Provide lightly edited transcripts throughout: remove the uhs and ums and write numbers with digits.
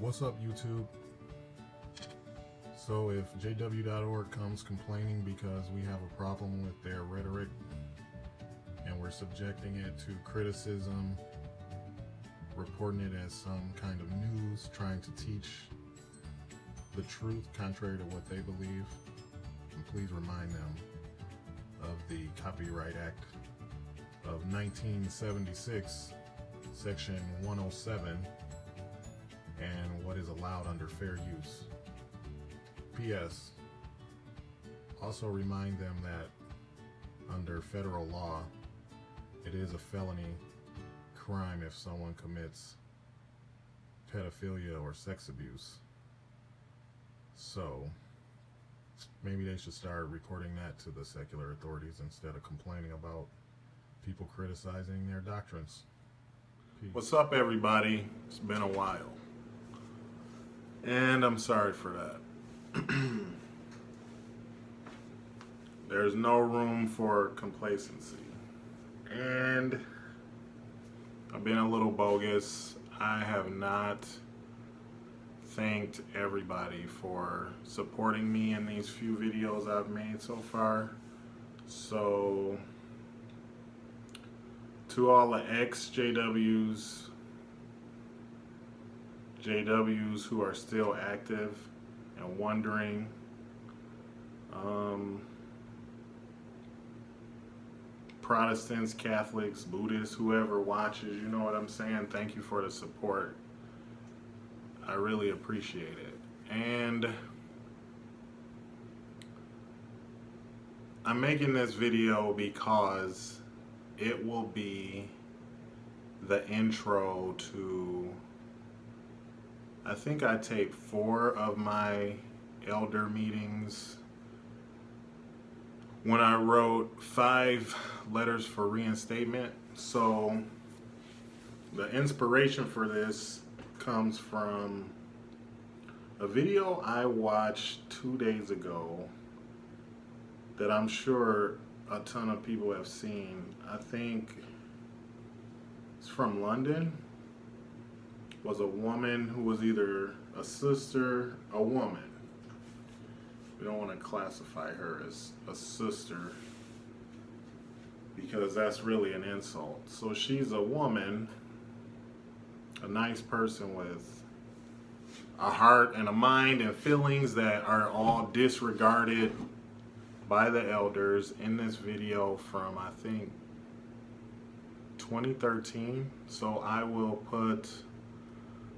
What's up, YouTube? So if jw.org comes complaining because we have a problem with their rhetoric and we're subjecting it to criticism, reporting it as some kind of news, trying to teach the truth contrary to what they believe, and please remind them of the Copyright Act of 1976, Section 107, and what is allowed under fair use. P.S. Also remind them that under federal law, it is a felony crime if someone commits pedophilia or sex abuse. So maybe they should start reporting that to the secular authorities instead of complaining about people criticizing their doctrines. Peace. What's up, everybody? It's been a while. And I'm sorry for that. There's no room for complacency. And I've been a little bogus. I have not thanked everybody for supporting me in these few videos I've made so far. So, to all the ex-JWs, JWs who are still active and wondering, Protestants, Catholics, Buddhists, whoever watches, you know what I'm saying? Thank you for the support. I really appreciate it. And I'm making this video because it will be the intro to, I think I taped 4 of my elder meetings when I wrote 5 letters for reinstatement. So the inspiration for this comes from a video I watched 2 days ago that I'm sure a ton of people have seen. I think it's from London. It was a woman who was either a sister, a woman. We don't want to classify her as a sister because that's really an insult. So she's a woman, a nice person with a heart and a mind and feelings that are all disregarded by the elders in this video from, I think, 2013. So I will put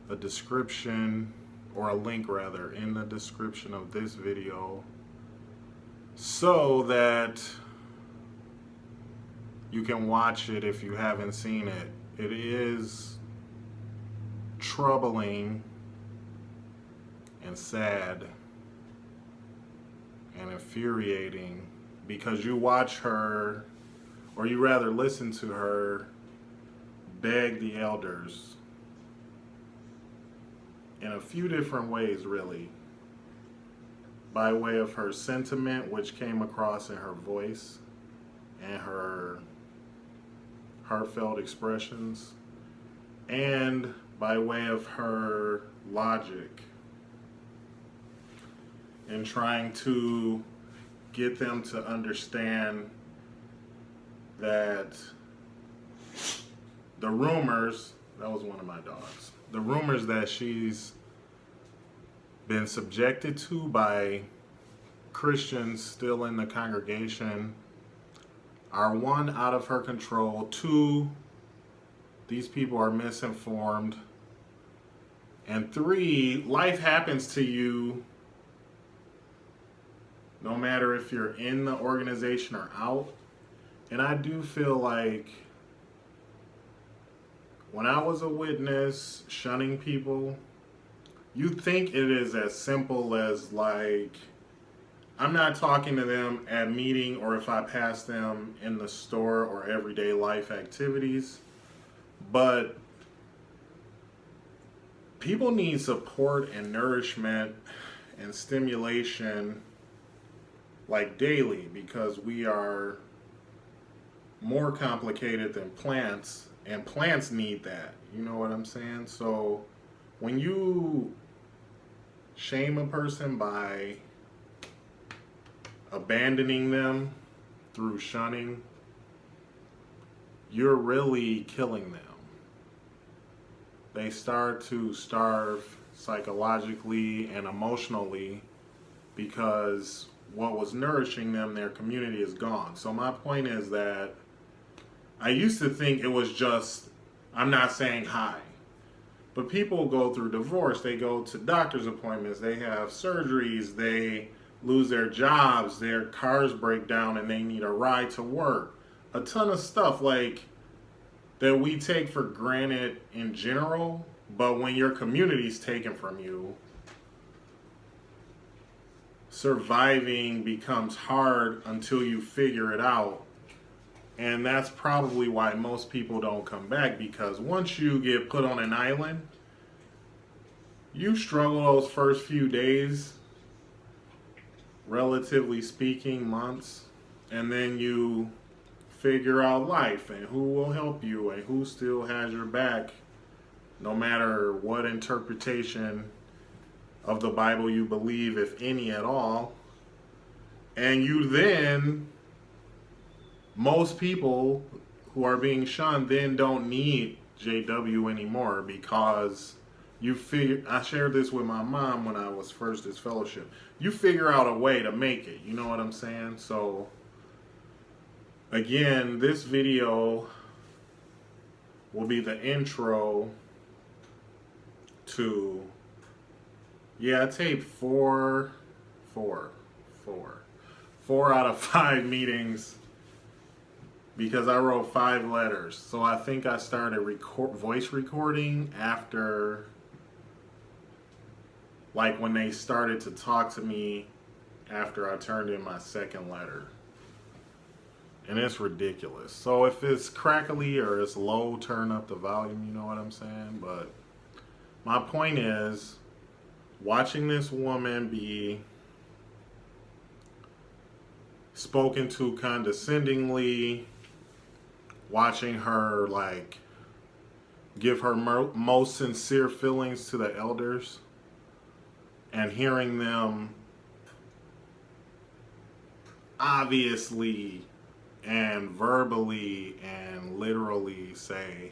a description, or a link rather, in the description of this video so that you can watch it if you haven't seen it. It is troubling and sad and infuriating because you watch her, or you rather listen to her, beg the elders in a few different ways, really, by way of her sentiment, which came across in her voice and her heartfelt expressions, and by way of her logic in trying to get them to understand that the rumors, that was one of my dogs, the rumors that she's been subjected to by Christians still in the congregation are 1, out of her control, 2, these people are misinformed, and 3, life happens to you no matter if you're in the organization or out. And I do feel like when I was a witness shunning people, you think it is as simple as, like, I'm not talking to them at meeting or if I pass them in the store or everyday life activities, but people need support and nourishment and stimulation like daily, because we are more complicated than plants, and plants need that. You know what I'm saying? So when you shame a person by abandoning them through shunning, you're really killing them. They start to starve psychologically and emotionally because what was nourishing them, their community, is gone. So my point is that I used to think it was just, I'm not saying hi, but people go through divorce, they go to doctor's appointments, they have surgeries, they lose their jobs, their cars break down and they need a ride to work. A ton of stuff like that we take for granted in general, but when your community's taken from you, surviving becomes hard until you figure it out. And that's probably why most people don't come back, because once you get put on an island, you struggle those first few days, relatively speaking, months, and then you figure out life and who will help you and who still has your back, no matter what interpretation of the Bible you believe, if any at all. And you then, most people who are being shunned then don't need JW anymore, because you figure, I shared this with my mom when I was first this fellowship, you figure out a way to make it, you know what I'm saying? So again, this video will be the intro to, yeah, I taped four out of 5 meetings because I wrote 5 letters. So I think I started voice recording after, like when they started to talk to me after I turned in my second letter. And it's ridiculous. So if it's crackly or it's low, turn up the volume, you know what I'm saying? But my point is, watching this woman be spoken to condescendingly, watching her like give her most sincere feelings to the elders, and hearing them obviously and verbally and literally say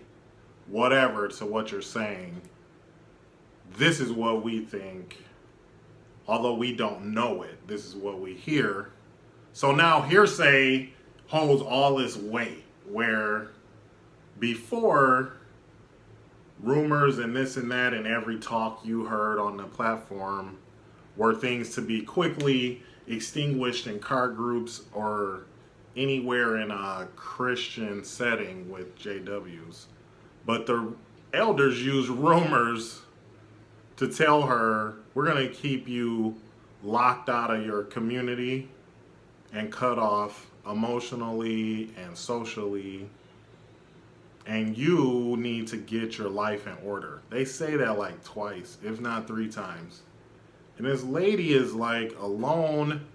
whatever to what you're saying, this is what we think, although we don't know it, this is what we hear. So now hearsay holds all this weight, where before, rumors and this and that and every talk you heard on the platform were things to be quickly extinguished in car groups or anywhere in a Christian setting with JWs. But the elders used rumors to tell her, we're going to keep you locked out of your community and cut off emotionally and socially, and you need to get your life in order. They say that like twice, if not 3 times. And this lady is like alone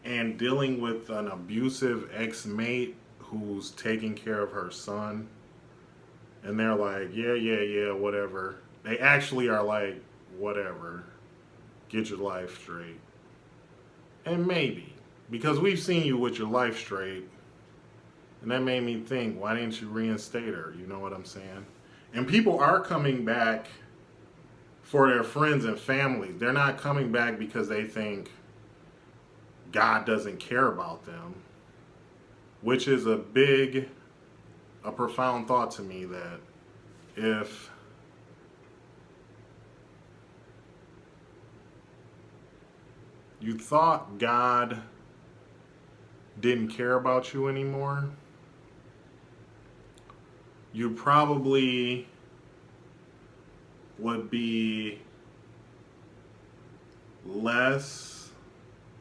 and dealing with an abusive ex-mate who's taking care of her son. And they're like, yeah, whatever. They actually are like, whatever. Get your life straight. And maybe, because we've seen you with your life straight. And that made me think, why didn't you reinstate her? You know what I'm saying? And people are coming back for their friends and families. They're not coming back because they think God doesn't care about them, which is a profound thought to me, that if you thought God didn't care about you anymore, you probably would be less,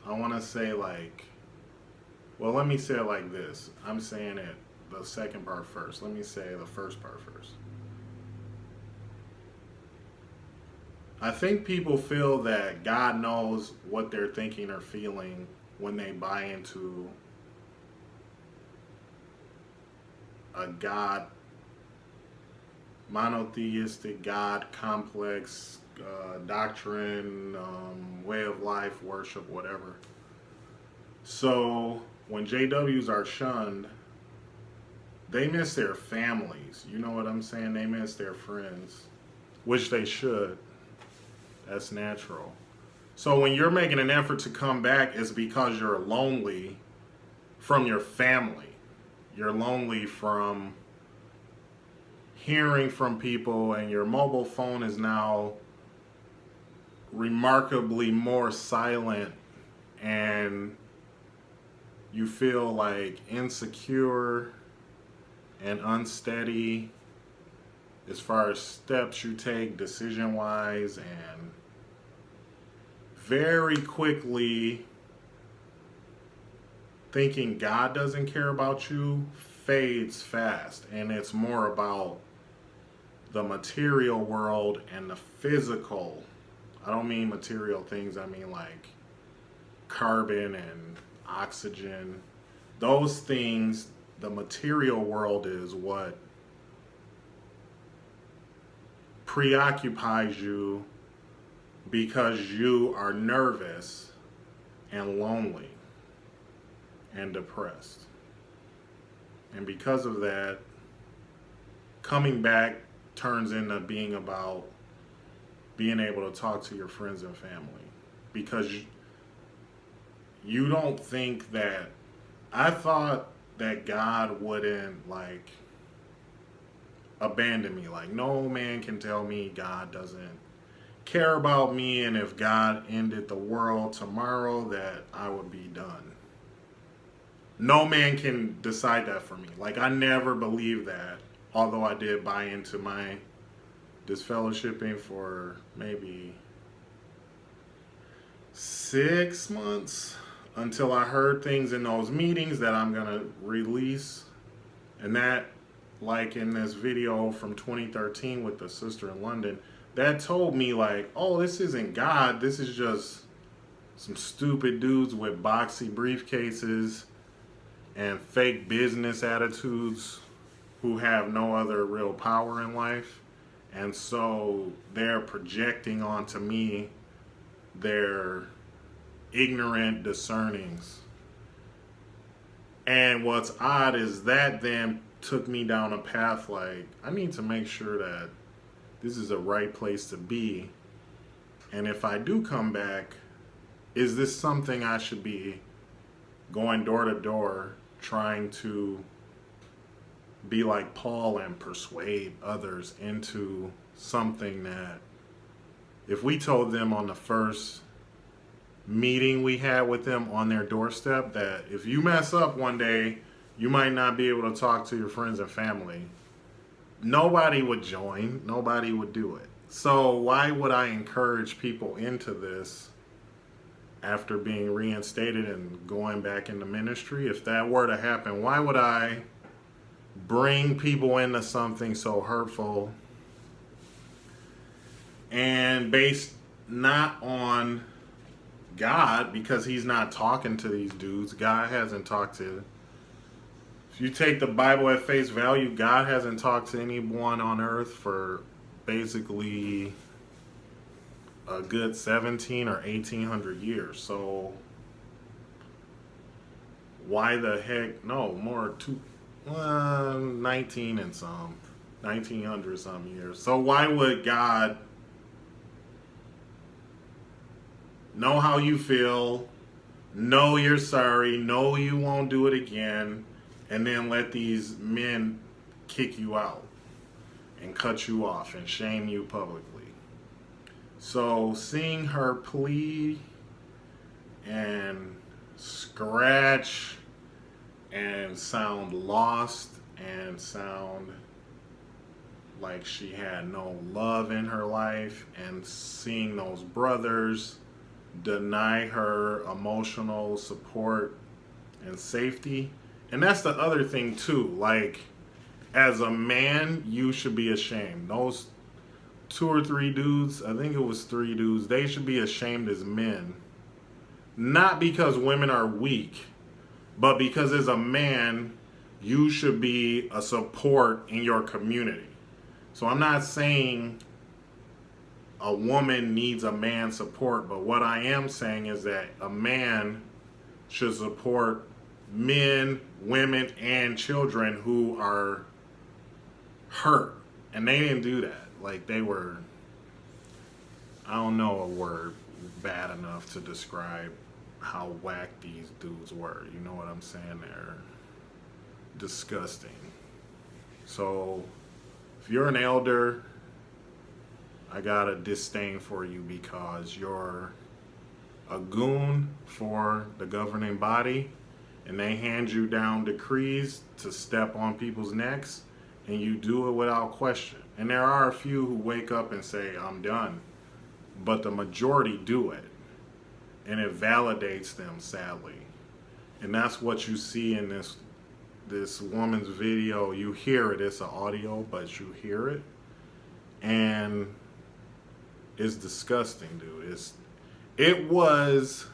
I want to say like, well, let me say it like this. I'm saying it, the second part first. Let me say the first part first. I think people feel that God knows what they're thinking or feeling when they buy into a God monotheistic God complex doctrine, way of life, worship, whatever. So when JWs are shunned, they miss their families. You know what I'm saying? They miss their friends, which they should. That's natural. So when you're making an effort to come back, it's because you're lonely from your family. You're lonely from hearing from people, and your mobile phone is now remarkably more silent, and you feel like insecure and unsteady as far as steps you take decision wise, and very quickly thinking God doesn't care about you fades fast, and it's more about the material world and the physical. I don't mean material things, I mean like carbon and oxygen. Those things, the material world is what preoccupies you because you are nervous and lonely and depressed. And because of that, coming back turns into being about being able to talk to your friends and family. Because you don't think that, I thought that God wouldn't like abandon me. Like, no man can tell me God doesn't care about me, and if God ended the world tomorrow, that I would be done. No man can decide that for me. Like, I never believed that, although I did buy into my disfellowshipping for maybe 6 months until I heard things in those meetings that I'm gonna release. And that, like in this video from 2013 with the sister in London, that told me like, oh, this isn't God, this is just some stupid dudes with boxy briefcases and fake business attitudes who have no other real power in life. And so they're projecting onto me their ignorant discernings. And what's odd is that then took me down a path like, I need to make sure that this is the right place to be. And if I do come back, is this something I should be going door to door trying to be like Paul and persuade others into something that if we told them on the first meeting we had with them on their doorstep that if you mess up one day, you might not be able to talk to your friends and family, nobody would join, nobody would do it. So why would I encourage people into this after being reinstated and going back into ministry? If that were to happen, why would I bring people into something so hurtful and based not on God, because he's not talking to these dudes. God hasn't talked to, if you take the Bible at face value, God hasn't talked to anyone on earth for basically a good 17 or 1800 years. So why the heck, no, more 19 and some, 1900 some years. So why would God know how you feel, know you're sorry, know you won't do it again, and then let these men kick you out and cut you off and shame you publicly? So seeing her plead and scratch and sound lost and sound like she had no love in her life, and seeing those brothers deny her emotional support and safety. And that's the other thing too, like as a man you should be ashamed. Those 2 or 3 dudes, I think it was 3 dudes, they should be ashamed as men, not because women are weak, but because as a man you should be a support in your community. So I'm not saying a woman needs a man's support, but what I am saying is that a man should support men, women, and children who are hurt. And they didn't do that. Like, they were, I don't know a word bad enough to describe how whack these dudes were. You know what I'm saying? They're disgusting. So if you're an elder, I got a disdain for you because you're a goon for the governing body, and they hand you down decrees to step on people's necks, and you do it without question. And there are a few who wake up and say, I'm done. But the majority do it. And it validates them, sadly. And that's what you see in this woman's video. You hear it. It's an audio, but you hear it. And it's disgusting, dude. It was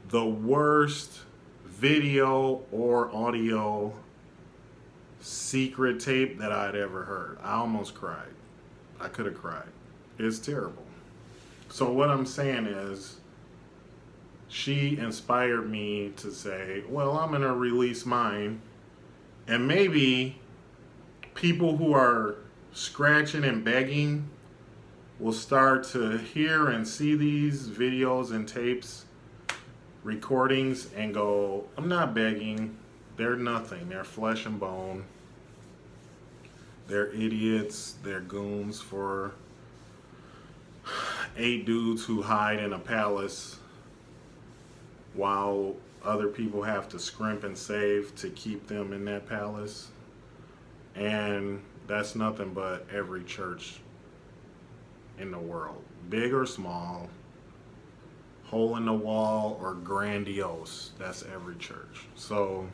the worst video or audio secret tape that I'd ever heard. I almost cried. I could have cried. It's terrible. So what I'm saying is, she inspired me to say, well, I'm going to release mine. And maybe people who are scratching and begging will start to hear and see these videos and tapes, recordings, and go, I'm not begging. They're nothing. They're flesh and bone. They're idiots. They're goons for 8 dudes who hide in a palace while other people have to scrimp and save to keep them in that palace. And that's nothing but every church in the world, big or small, hole in the wall or grandiose. That's every church. So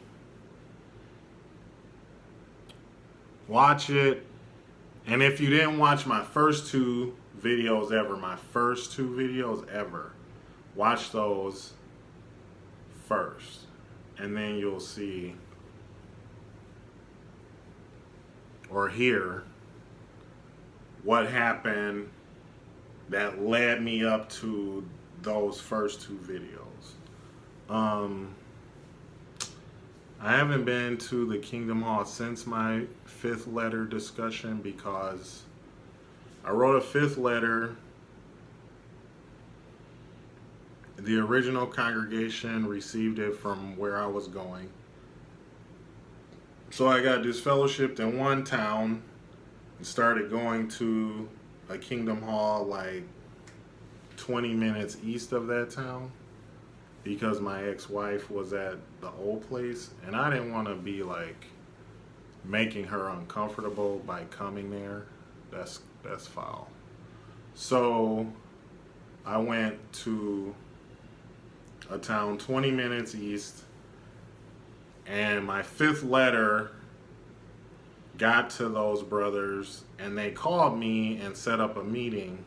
watch it. And if you didn't watch my first 2 videos ever, watch those first, and then you'll see or hear what happened that led me up to those first 2 videos. I haven't been to the Kingdom Hall since my 5th letter discussion because I wrote a 5th letter. The original congregation received it from where I was going. So I got disfellowshipped in one town and started going to a Kingdom Hall like 20 minutes east of that town because my ex-wife was at the old place, and I didn't want to be like making her uncomfortable by coming there. That's foul. So I went to a town 20 minutes east, and my 5th letter got to those brothers, and they called me and set up a meeting.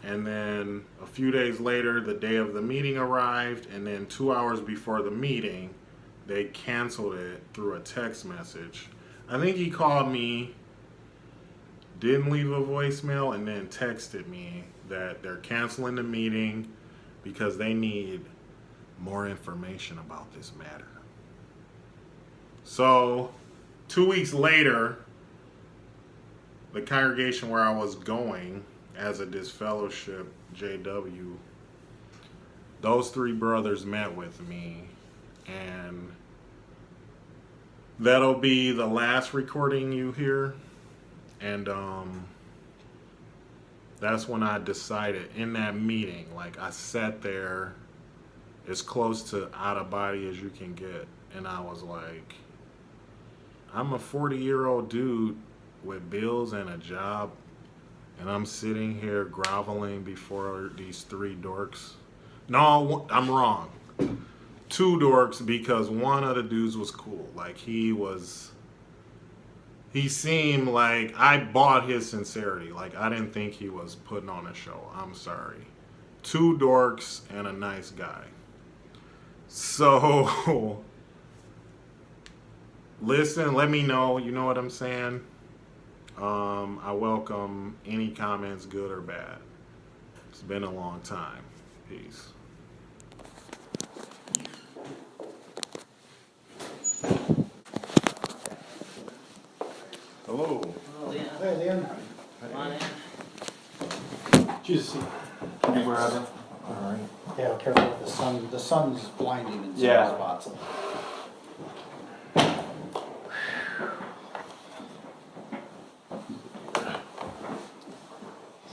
And then a few days later, the day of the meeting arrived, and then 2 hours before the meeting, they canceled it through a text message. I think he called me, didn't leave a voicemail, and then texted me that they're canceling the meeting because they need more information about this matter. So 2 weeks later, the congregation where I was going as a disfellowship JW, those 3 brothers met with me, and that'll be the last recording you hear. And that's when I decided in that meeting, like I sat there as close to out of body as you can get, and I was like, I'm a 40-year-old dude with bills and a job, and I'm sitting here groveling before these 3 dorks. No, I'm wrong. 2 dorks, because one of the dudes was cool. Like he seemed like I bought his sincerity. Like I didn't think he was putting on a show. I'm sorry. 2 dorks and a nice guy. So listen, let me know. You know what I'm saying? I welcome any comments, good or bad. It's been a long time. Peace. Hello. Oh, yeah. Hey, Dan. Come on in. Jesus. Can you grab it? All right. Yeah, careful with the sun. The sun's blinding in some Yeah. spots.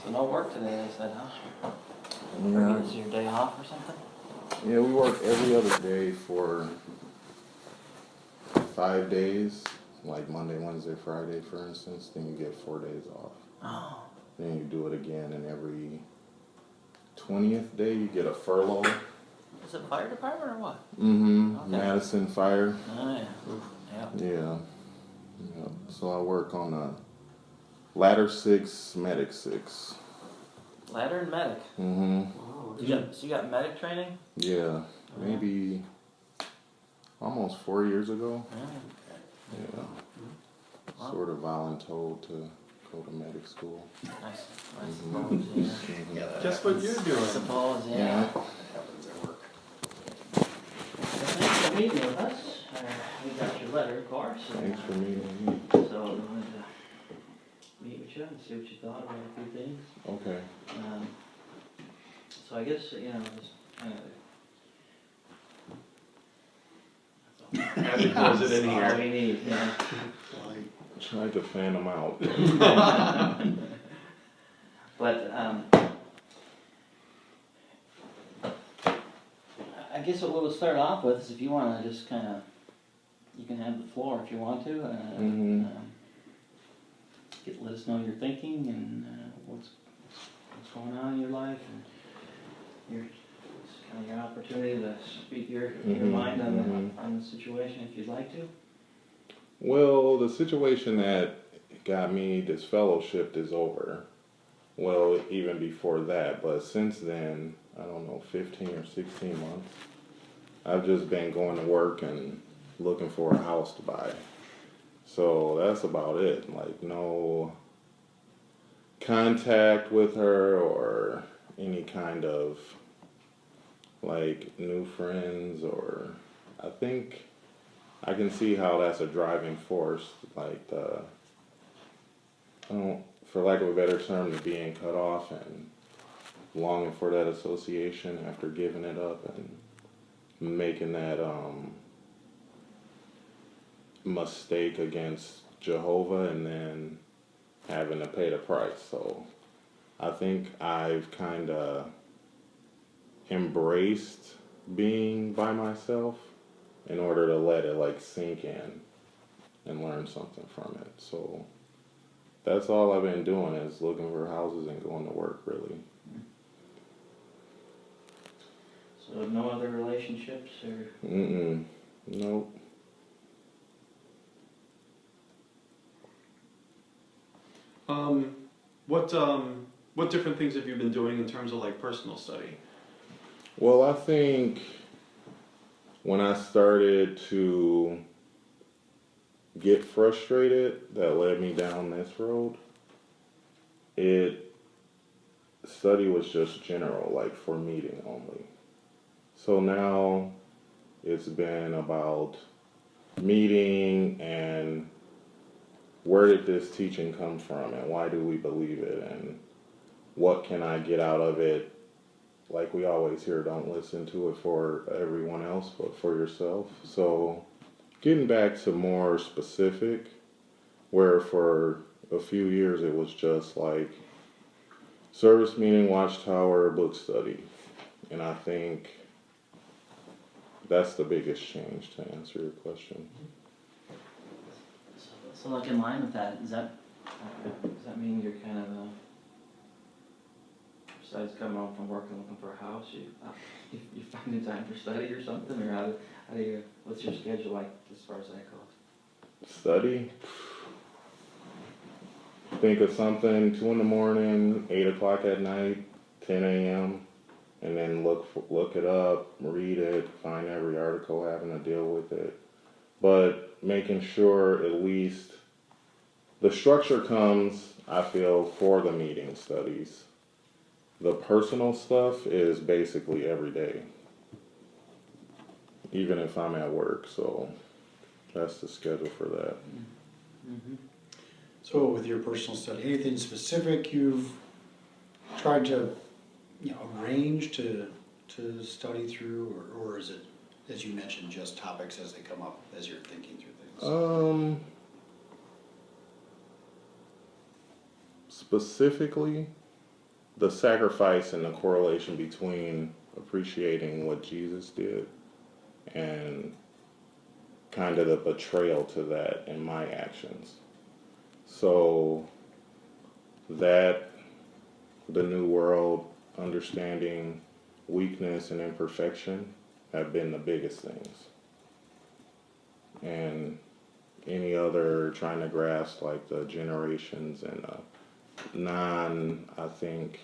So no work today, they said, huh? Yeah. Is your day off or something? Yeah, we work every other day for 5 days, like Monday, Wednesday, Friday, for instance. Then you get 4 days off. Oh. Then you do it again, and every 20th day you get a furlough. Is it fire department or what? Mm-hmm. Okay. Madison Fire. Oh, yeah. Yeah. Yeah. Yeah. So I work on a Ladder 6, Medic 6. Ladder and medic. Mm-hmm. Oh, so you got medic training? Yeah. Maybe almost 4 years ago. Yeah. Yeah. Wow. Sort of voluntold to go to medic school. I suppose, yeah. Mhm. Guess what you're I doing? suppose, yeah. Yeah. Happens at work. Well, thanks for meeting with us. We got your letter, of course. and, Thanks for meeting me. So we wanted to meet with you and see what you thought about a few things. Okay. So I guess, just kind of. Happy to close it in That's all here. we need, yeah. Tried to fan them out. But, I guess what we'll start off with is if you wanna just kinda, you can have the floor if you want to, Mhm. let us know your thinking and, what's going on in your life and it's kinda your opportunity to speak your Mhm, mind mhm. on the situation if you'd like to. Well, the situation that got me this fellowship is over. Well, even before that, but since then, I don't know, 15 or 16 months, I've just been going to work and looking for a house to buy. So that's about it. Like, no contact with her or any kind of like new friends, or I think I can see how that's a driving force, like I don't, for lack of a better term, the being cut off and longing for that association after giving it up and making that mistake against Jehovah and then having to pay the price. So I think I've kind of embraced being by myself in order to let it like sink in and learn something from it. So that's all I've been doing is looking for houses and going to work, really. So no other relationships or? Mm-mm. Nope. What different things have you been doing in terms of like personal study? Well, I think when I started to get frustrated, that led me down this road. Study was just general, like for meeting only. So now it's been about meeting and where did this teaching come from and why do we believe it and what can I get out of it. Like we always hear, don't listen to it for everyone else but for yourself. So getting back to more specific, where for a few years it was just like service meeting, watchtower, book study. And I think that's the biggest change, to answer your question. So like in line with that, does that mean you're kind of, besides coming home from work and looking for a house, you finding time for study or something, or how do you, what's your schedule like as far as that goes? Study? Think of something, 2 in the morning, 8 o'clock at night, 10 a.m., and then look it up, read it, find every article having to deal with it, but making sure at least the structure comes, I feel, for the meeting studies. The personal stuff is basically every day, even if I'm at work, so that's the schedule for that. Mm-hmm. So with your personal study, anything specific you've tried to, arrange to study through, or is it, as you mentioned, just topics as they come up as you're thinking through things? Specifically, the sacrifice and the correlation between appreciating what Jesus did and kind of the betrayal to that in my actions. So that, the new world, understanding weakness and imperfection have been the biggest things. And any other trying to grasp like the generations and I think,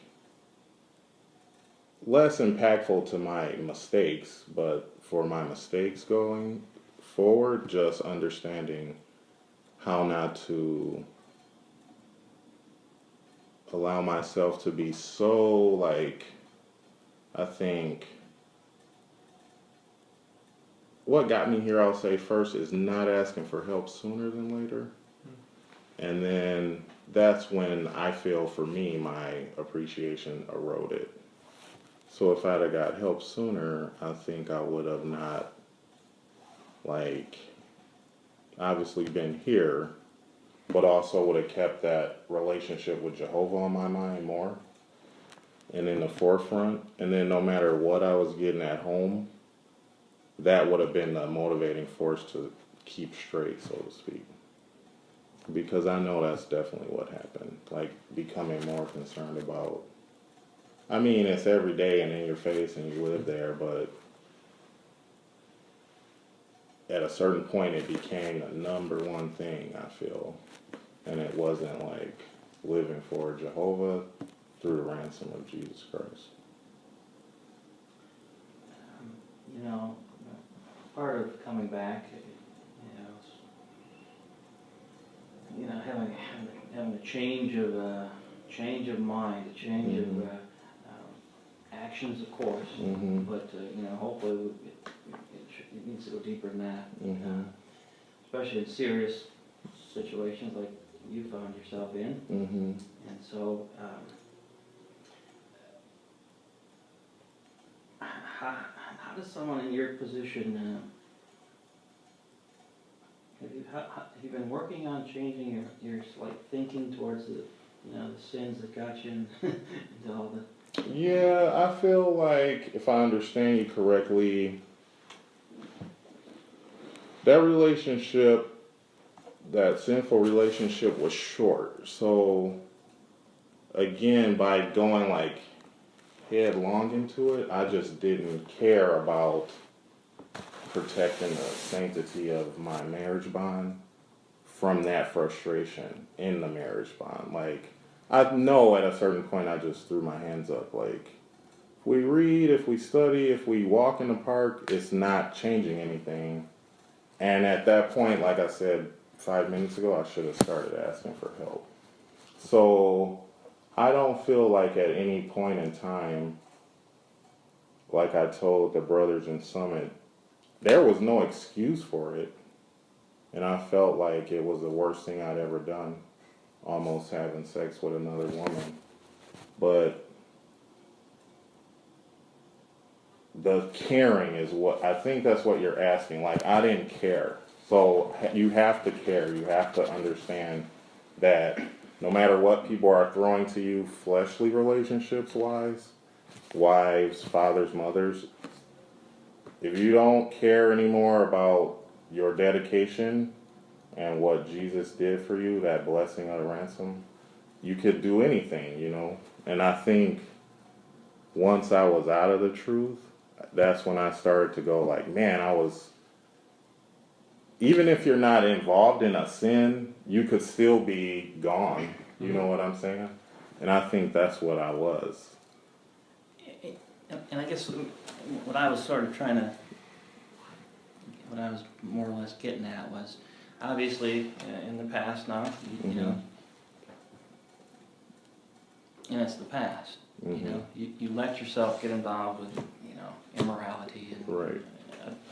less impactful to my mistakes, but for my mistakes going forward, just understanding how not to allow myself to be so, like, I think, what got me here, I'll say first, is not asking for help sooner than later. And then that's when I feel, for me, my appreciation eroded. So if I'd have got help sooner, I think I would have not, like, obviously been here, but also would have kept that relationship with Jehovah on my mind more and in the forefront. And then no matter what I was getting at home, that would have been the motivating force to keep straight, so to speak. Because I know that's definitely what happened. Like, becoming more concerned about, I mean, it's every day and in your face and you live there, but at a certain point it became the number one thing, I feel. And it wasn't like living for Jehovah through the ransom of Jesus Christ. Part of coming back, having a change of mind, a change of actions, of course. Mm-hmm. But hopefully it needs to go deeper than that. Mm-hmm. Especially in serious situations like you found yourself in. Mm-hmm. And so, how does someone in your position, have you been working on changing your like thinking towards the sins that got you into all the? Yeah, I feel like, if I understand you correctly, that relationship, that sinful relationship, was short. So again, by going like headlong into it, I just didn't care about protecting the sanctity of my marriage bond from that frustration in the marriage bond. Like, I know at a certain point I just threw my hands up. Like, if we read, if we study, if we walk in the park, it's not changing anything. And at that point, like I said 5 minutes ago, I should have started asking for help. So I don't feel like at any point in time, like I told the brothers in Summit, there was no excuse for it. And I felt like it was the worst thing I'd ever done, almost having sex with another woman. But the caring is what, I think that's what you're asking. Like, I didn't care. So you have to care. You have to understand that no matter what people are throwing to you, fleshly relationships-wise, wives, fathers, mothers, if you don't care anymore about your dedication and what Jesus did for you, that blessing of the ransom, you could do anything, And I think once I was out of the truth, that's when I started to go like, man, even if you're not involved in a sin, you could still be gone. You know what I'm saying? And I think that's what I was. And I guess what I was sort of trying to what I was more or less getting at was, obviously, in the past now, you know, and it's the past. You know, you let yourself get involved with, you know, immorality and Right.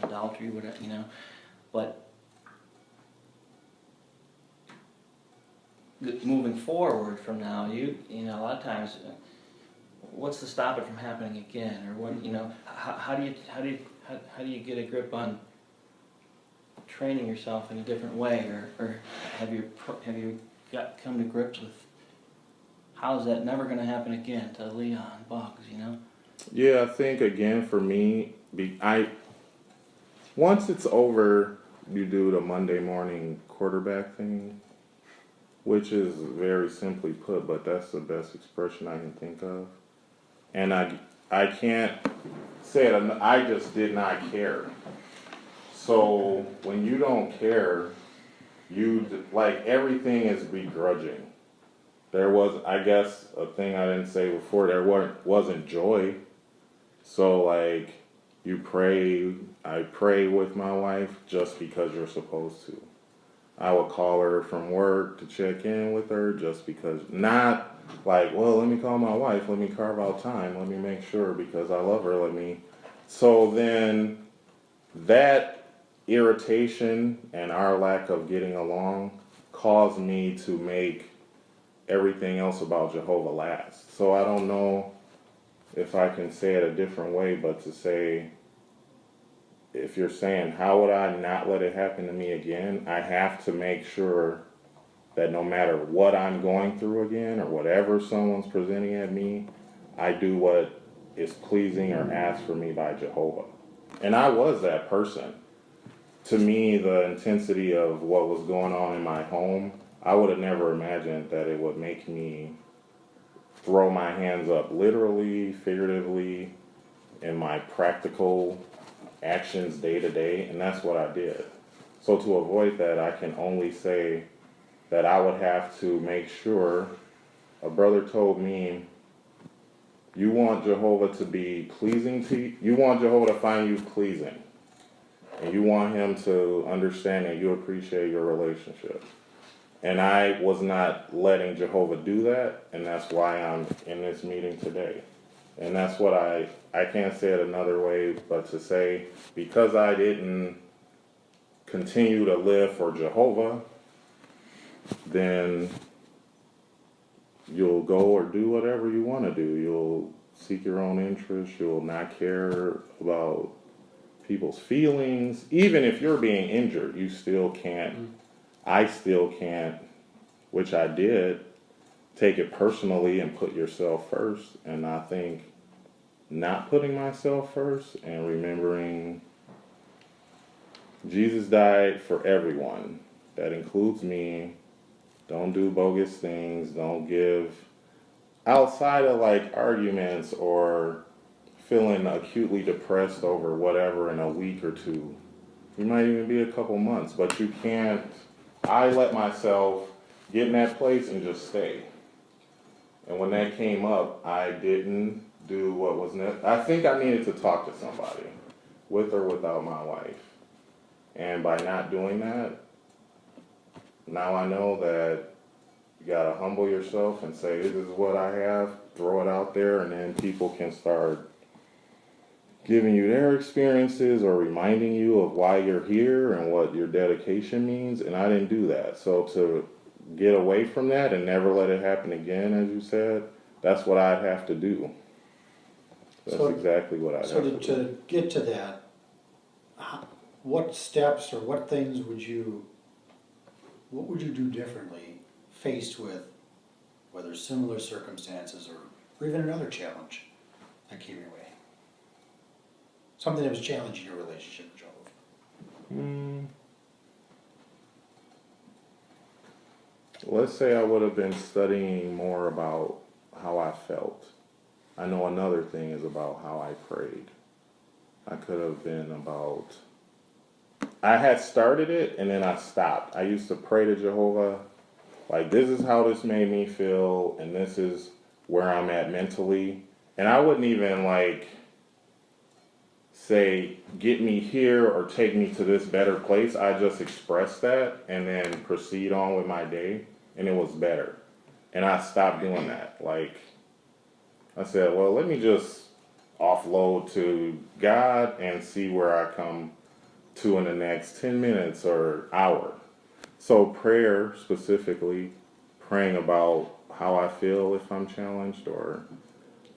Adultery, whatever, you know, but moving forward from now, you know, a lot of times, what's to stop it from happening again, or what, you know, how do you get a grip on training yourself in a different way, or have you come to grips with how's that never going to happen again to Leon Boggs, you know? Yeah, I think again for me, once it's over, you do the Monday morning quarterback thing, which is very simply put, but that's the best expression I can think of. And I can't say it, I just did not care. So when you don't care, like everything is begrudging. There was, I guess, a thing I didn't say before, there wasn't joy. So like I pray with my wife just because you're supposed to. I would call her from work to check in with her just because, not like, well, let me call my wife, let me carve out time, let me make sure because I love her, so then that irritation and our lack of getting along caused me to make everything else about Jehovah last. So I don't know if I can say it a different way, but to say, if you're saying, how would I not let it happen to me again? I have to make sure that no matter what I'm going through again, or whatever someone's presenting at me, I do what is pleasing or asked for me by Jehovah. And I was that person. To me, the intensity of what was going on in my home, I would have never imagined that it would make me throw my hands up, literally, figuratively, in my practical actions day to day, and that's what I did. So to avoid that, I can only say that I would have to make sure. A brother told me, you want Jehovah to be pleasing to you, you want Jehovah to find you pleasing, and you want him to understand that you appreciate your relationship. And I was not letting Jehovah do that, and that's why I'm in this meeting today. And that's what I can't say it another way but to say, because I didn't continue to live for Jehovah, then you'll go or do whatever you want to do. You'll seek your own interests. You'll not care about people's feelings. Even if you're being injured, you still can't, I still can't, which I did, take it personally and put yourself first. And I think not putting myself first and remembering Jesus died for everyone. That includes me. Don't do bogus things. Don't give, outside of like arguments or feeling acutely depressed over whatever in a week or two. You might even be a couple months, but you can't. I let myself get in that place and just stay. And when that came up, I didn't do what was necessary. I think I needed to talk to somebody, with or without my wife. And by not doing that, now I know that you gotta humble yourself and say, this is what I have, throw it out there, and then people can start giving you their experiences or reminding you of why you're here and what your dedication means. And I didn't do that. So to get away from that and never let it happen again, as you said, that's what I'd have to do. That's exactly what I'd have to do. So to get to that, what steps or what things would you do differently faced with whether similar circumstances or even another challenge that came your way? Something that was challenging your relationship with Jehovah. Let's say I would have been studying more about how I felt. I know another thing is about how I prayed. I could have been about, I had started it and then I stopped. I used to pray to Jehovah, like, this is how this made me feel and this is where I'm at mentally. And I wouldn't even like say, get me here or take me to this better place. I just express that and then proceed on with my day, and it was better. And I stopped doing that. Like, I said, well, let me just offload to God and see where I come to in the next 10 minutes or hour. So prayer, specifically, praying about how I feel if I'm challenged or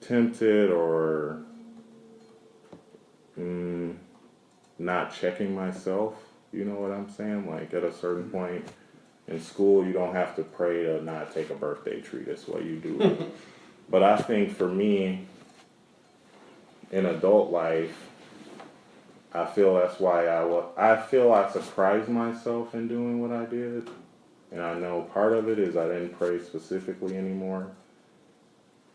tempted or not checking myself. You know what I'm saying? Like, at a certain point in school, you don't have to pray to not take a birthday treat. That's what you do. But I think for me, in adult life, I feel that's why I feel I surprised myself in doing what I did. And I know part of it is I didn't pray specifically anymore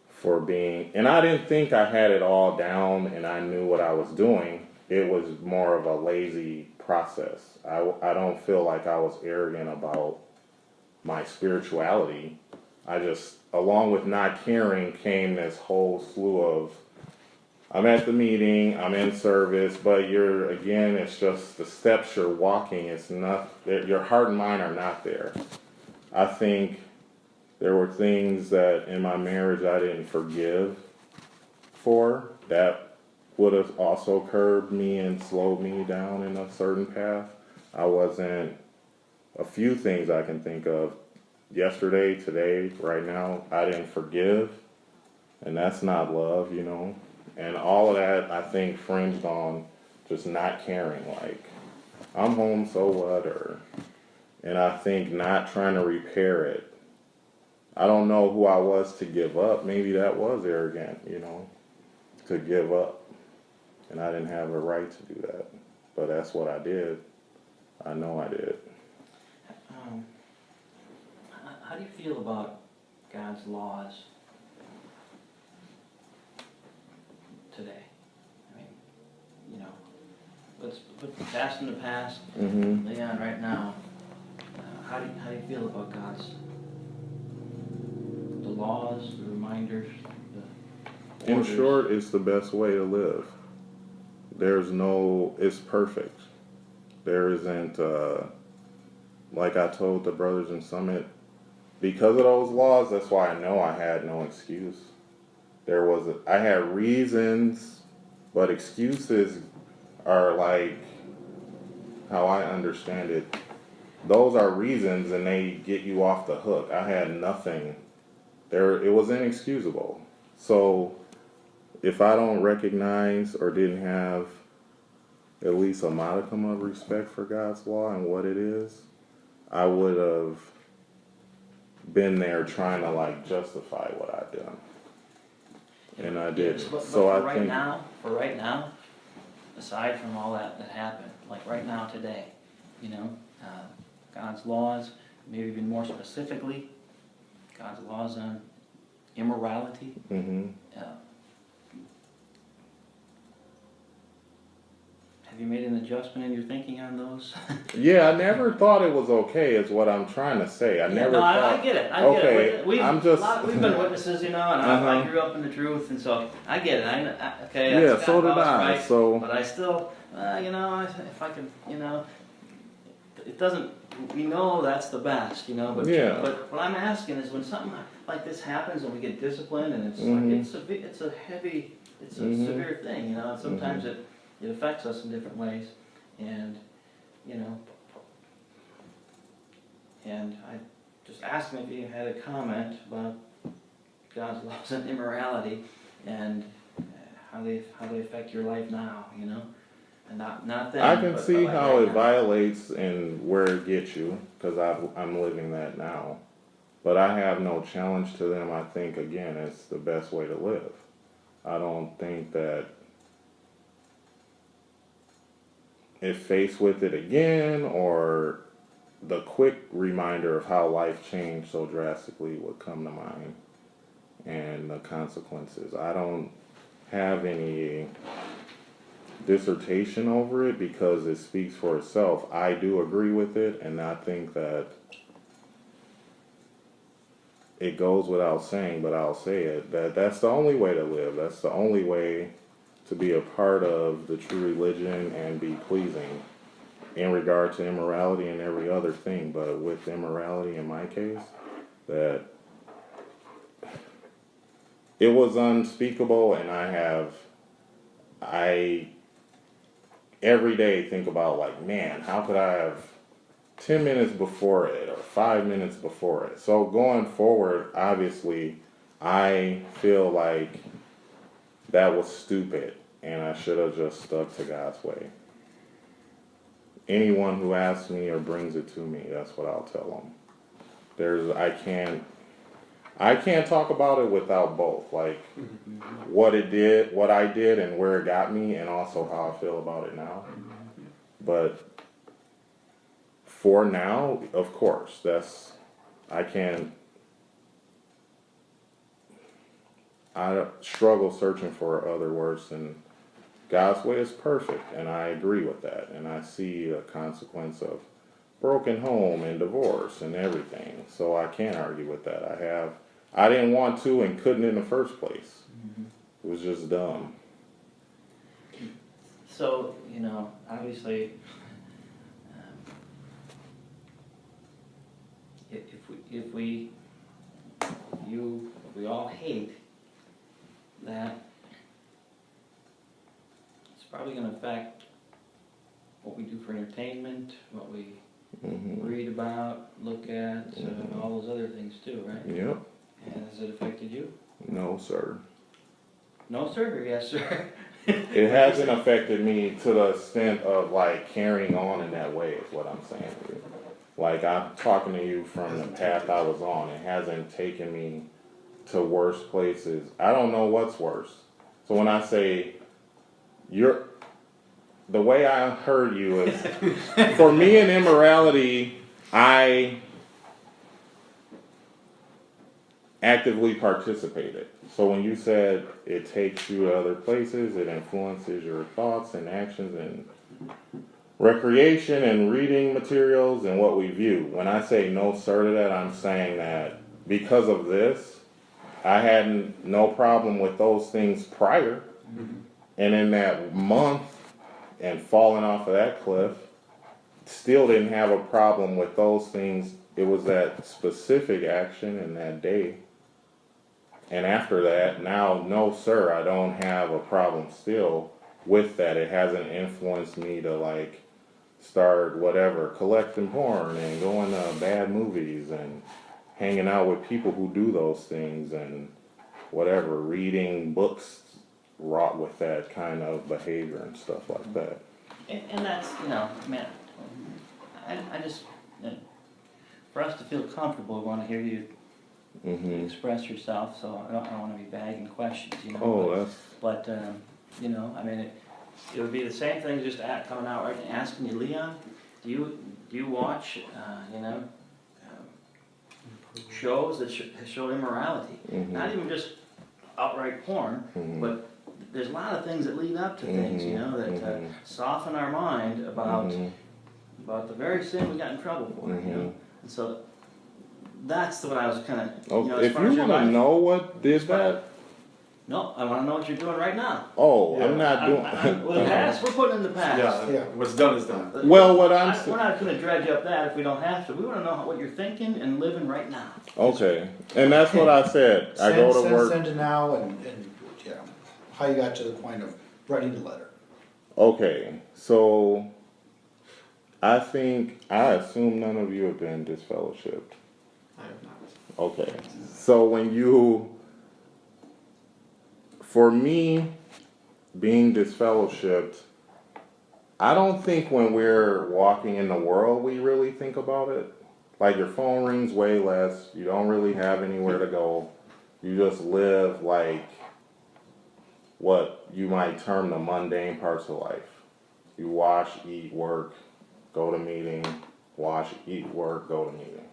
for being, and I didn't think I had it all down and I knew what I was doing. It was more of a lazy process. I don't feel like I was arrogant about my spirituality. I just, along with not caring, came this whole slew of, I'm at the meeting, I'm in service, but it's just the steps you're walking, it's not, your heart and mind are not there. I think there were things that in my marriage I didn't forgive for, that would have also curbed me and slowed me down in a certain path. A few things I can think of, yesterday, today, right now, I didn't forgive, and that's not love, you know. And all of that, I think, fringed on just not caring, like, I'm home, so what, and I think not trying to repair it. I don't know who I was to give up. Maybe that was arrogant, you know, to give up. And I didn't have a right to do that. But that's what I did. I know I did. How do you feel about God's laws today? I mean, you know, let's put the past in the past, lay on right now. How do you feel about the laws, the reminders, the In orders? short, it's the best way to live. It's perfect. There isn't, like I told the brothers in Summit, because of those laws, that's why I know I had no excuse. I had reasons, but excuses are like, how I understand it, those are reasons and they get you off the hook. I had nothing there. It was inexcusable. So if I don't recognize or didn't have at least a modicum of respect for God's law and what it is, I would have been there trying to like justify what I'd done. And I did. But So for I right think now, aside from all that happened, like right now today, you know, God's laws, maybe even more specifically, God's laws on immorality. Have you made an adjustment in your thinking on those? Yeah, I never thought it was okay, is what I'm trying to say. I get it. Okay, We've been witnesses, you know, and Uh-huh. I grew up in the truth, and so I get it. Okay, Yeah, that's so God, did I, right, so- but I still, you know, if I can, you know, it doesn't. We know that's the best, you know, but Yeah. but what I'm asking is when something like this happens and we get disciplined, and it's like it's a heavy, it's a severe thing, you know, and sometimes it affects us in different ways, and you know, and I just asked him if he had a comment about God's laws and immorality and how they affect your life now, you know, and not then. I can but see like how right it now. violates and where it gets you, because I'm living that now. But I have no challenge to them. I think, again, it's the best way to live. I don't think that if faced with it again, or the quick reminder of how life changed so drastically would come to mind, and the consequences. I don't have any dissertation over it because it speaks for itself. I do agree with it, and I think that it goes without saying, but I'll say it, that's the only way to live. That's the only way to be a part of the true religion and be pleasing in regard to immorality and every other thing. But with immorality in my case, that it was unspeakable, and I every day think about, like, man, how could I have 10 minutes before it or 5 minutes before it? So going forward, obviously, I feel like that was stupid, and I should have just stuck to God's way. Anyone who asks me or brings it to me, that's what I'll tell them. I can't talk about it without both, like what I did and where it got me, and also how I feel about it now. But for now, of course, I struggle searching for other words than God's way is perfect, and I agree with that. And I see a consequence of broken home and divorce and everything. So I can't argue with that. I didn't want to and couldn't in the first place. It was just dumb. So, obviously, if we all hate that, it's probably going to affect what we do for entertainment, what we read about, look at, all those other things too, right? Yep. And has it affected you? No, sir. No, sir, or yes, sir? It hasn't affected me to the extent of, like, carrying on in that way, is what I'm saying to you. Like, I'm talking to you from the path I was on. It hasn't taken me to worse places. I don't know what's worse. So when I say the way I heard you is, for me in immorality, I actively participated. So when you said it takes you to other places, it influences your thoughts and actions and recreation and reading materials and what we view. When I say no sir to that, I'm saying that because of this, I had no problem with those things prior. And in that month and falling off of that cliff, still didn't have a problem with those things. It was that specific action in that day. And after that, now, no sir, I don't have a problem still with that. It hasn't influenced me to, like, start collecting porn and going to bad movies and hanging out with people who do those things and reading books wrought with that kind of behavior and stuff like that. And that's, man, I just, for us to feel comfortable, we want to hear you express yourself, so I don't want to be bagging questions, But it would be the same thing just coming out right and asking you, Leon, do you watch, shows that show immorality? Not even just outright porn, but there's a lot of things that lead up to things, that soften our mind about the very sin we got in trouble for, And so that's what I was kind of, if you want to know what did that, no, I want to know what you're doing right now. Oh, Yeah. I'm not doing. Well, the past, we're putting in the past. Yeah, what's done is done. Well, what We're not going to dredge up that if we don't have to. We want to know what you're thinking and living right now. Okay, and that's what I said. I go to work. Send it now, and how you got to the point of writing the letter. Okay, so I assume none of you have been disfellowshipped. I have not. Okay, so for me, being disfellowshipped, I don't think when we're walking in the world we really think about it. Like, your phone rings way less, you don't really have anywhere to go, you just live like what you might term the mundane parts of life. You wash, eat, work, go to meeting, wash, eat, work, go to meeting.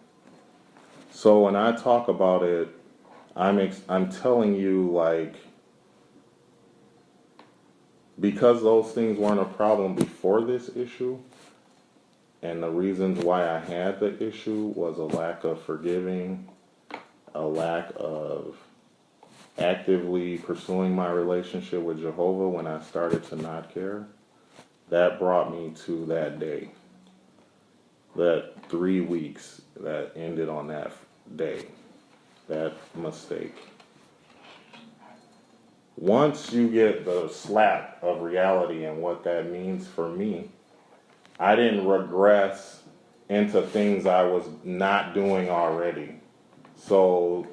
So when I talk about it, I'm telling you, like, because those things weren't a problem before this issue, and the reasons why I had the issue was a lack of forgiving, a lack of actively pursuing my relationship with Jehovah, when I started to not care, that brought me to that day. That 3 weeks that ended on that day, that mistake. Once you get the slap of reality and what that means for me, I didn't regress into things I was not doing already. So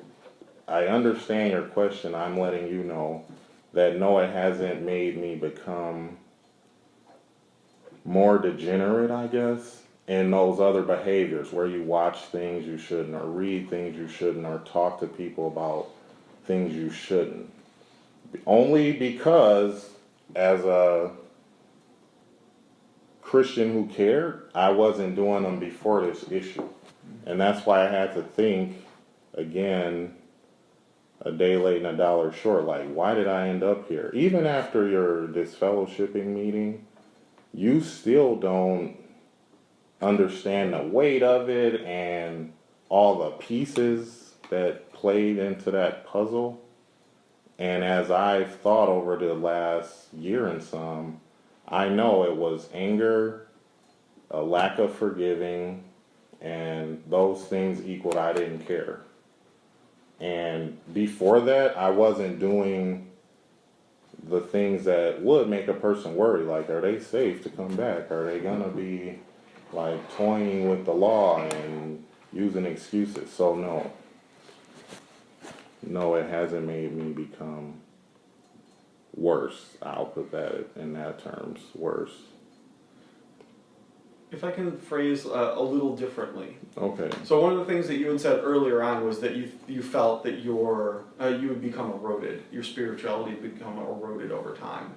I understand your question. I'm letting you know that no, it hasn't made me become more degenerate, I guess, in those other behaviors where you watch things you shouldn't, or read things you shouldn't, or talk to people about things you shouldn't. Only because, as a Christian who cared, I wasn't doing them before this issue. And that's why I had to think, again, a day late and a dollar short, like, why did I end up here? Even after your disfellowshipping meeting, you still don't understand the weight of it and all the pieces that played into that puzzle. And as I've thought over the last year and some, I know it was anger, a lack of forgiving, and those things equaled I didn't care. And before that, I wasn't doing the things that would make a person worry, like, are they safe to come back? Are they gonna be like toying with the law and using excuses? So no, it hasn't made me become worse. I'll put that in that terms, worse. If I can phrase a little differently. Okay. So one of the things that you had said earlier on was that you felt that you would become eroded, your spirituality would become eroded over time.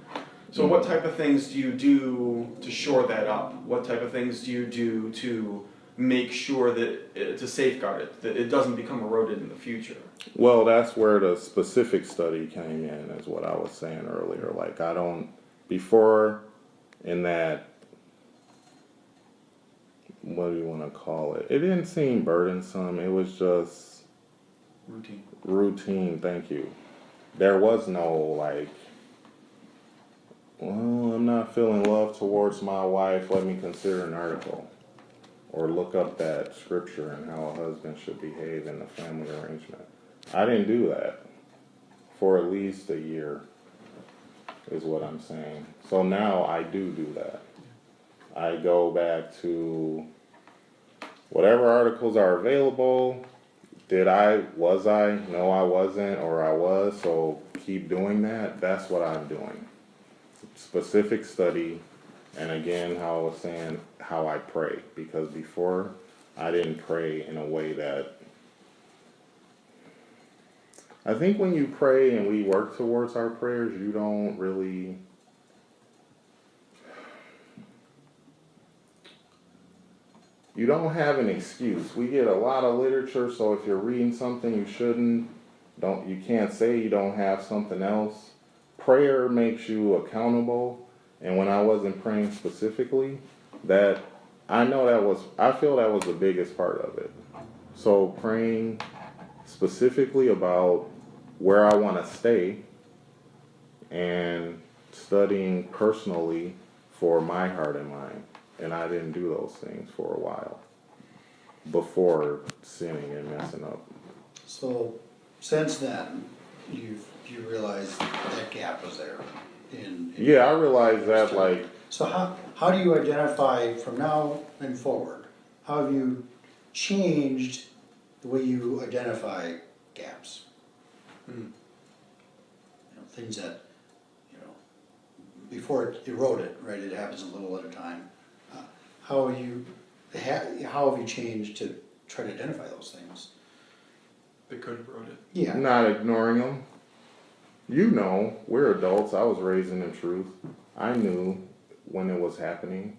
So what type of things do you do to shore that up? What type of things do you do to make sure that, to safeguard it, that it doesn't become eroded in the future? Well, that's where the specific study came in, is what I was saying earlier. Like, before in that, what do you want to call it? It didn't seem burdensome. It was just routine. Thank you. There was no like, well, I'm not feeling love towards my wife. Let me consider an article, or look up that scripture and how a husband should behave in a family arrangement. I didn't do that for at least a year, is what I'm saying. So now I do that. I go back to whatever articles are available. Was I? No, I wasn't, or I was, so keep doing that. That's what I'm doing. Specific study, and again, how I was saying, how I pray. Because before, I didn't pray in a way that, I think when you pray and we work towards our prayers, you don't really, you don't have an excuse. We get a lot of literature, so if you're reading something you shouldn't, you can't say you don't have something else. Prayer makes you accountable, and when I wasn't praying specifically, I feel that was the biggest part of it. So praying specifically about where I want to stay, and studying personally for my heart and mind. And I didn't do those things for a while before sinning and messing up. So since then, you realized that gap was there. Yeah, I realized that, like. So how do you identify from now and forward? How have you changed the way you identify gaps? Things that, before it eroded, right? It happens a little at a time. How have you changed to try to identify those things? That could erode it. Yeah. Not ignoring them. We're adults. I was raised in the truth. I knew when it was happening.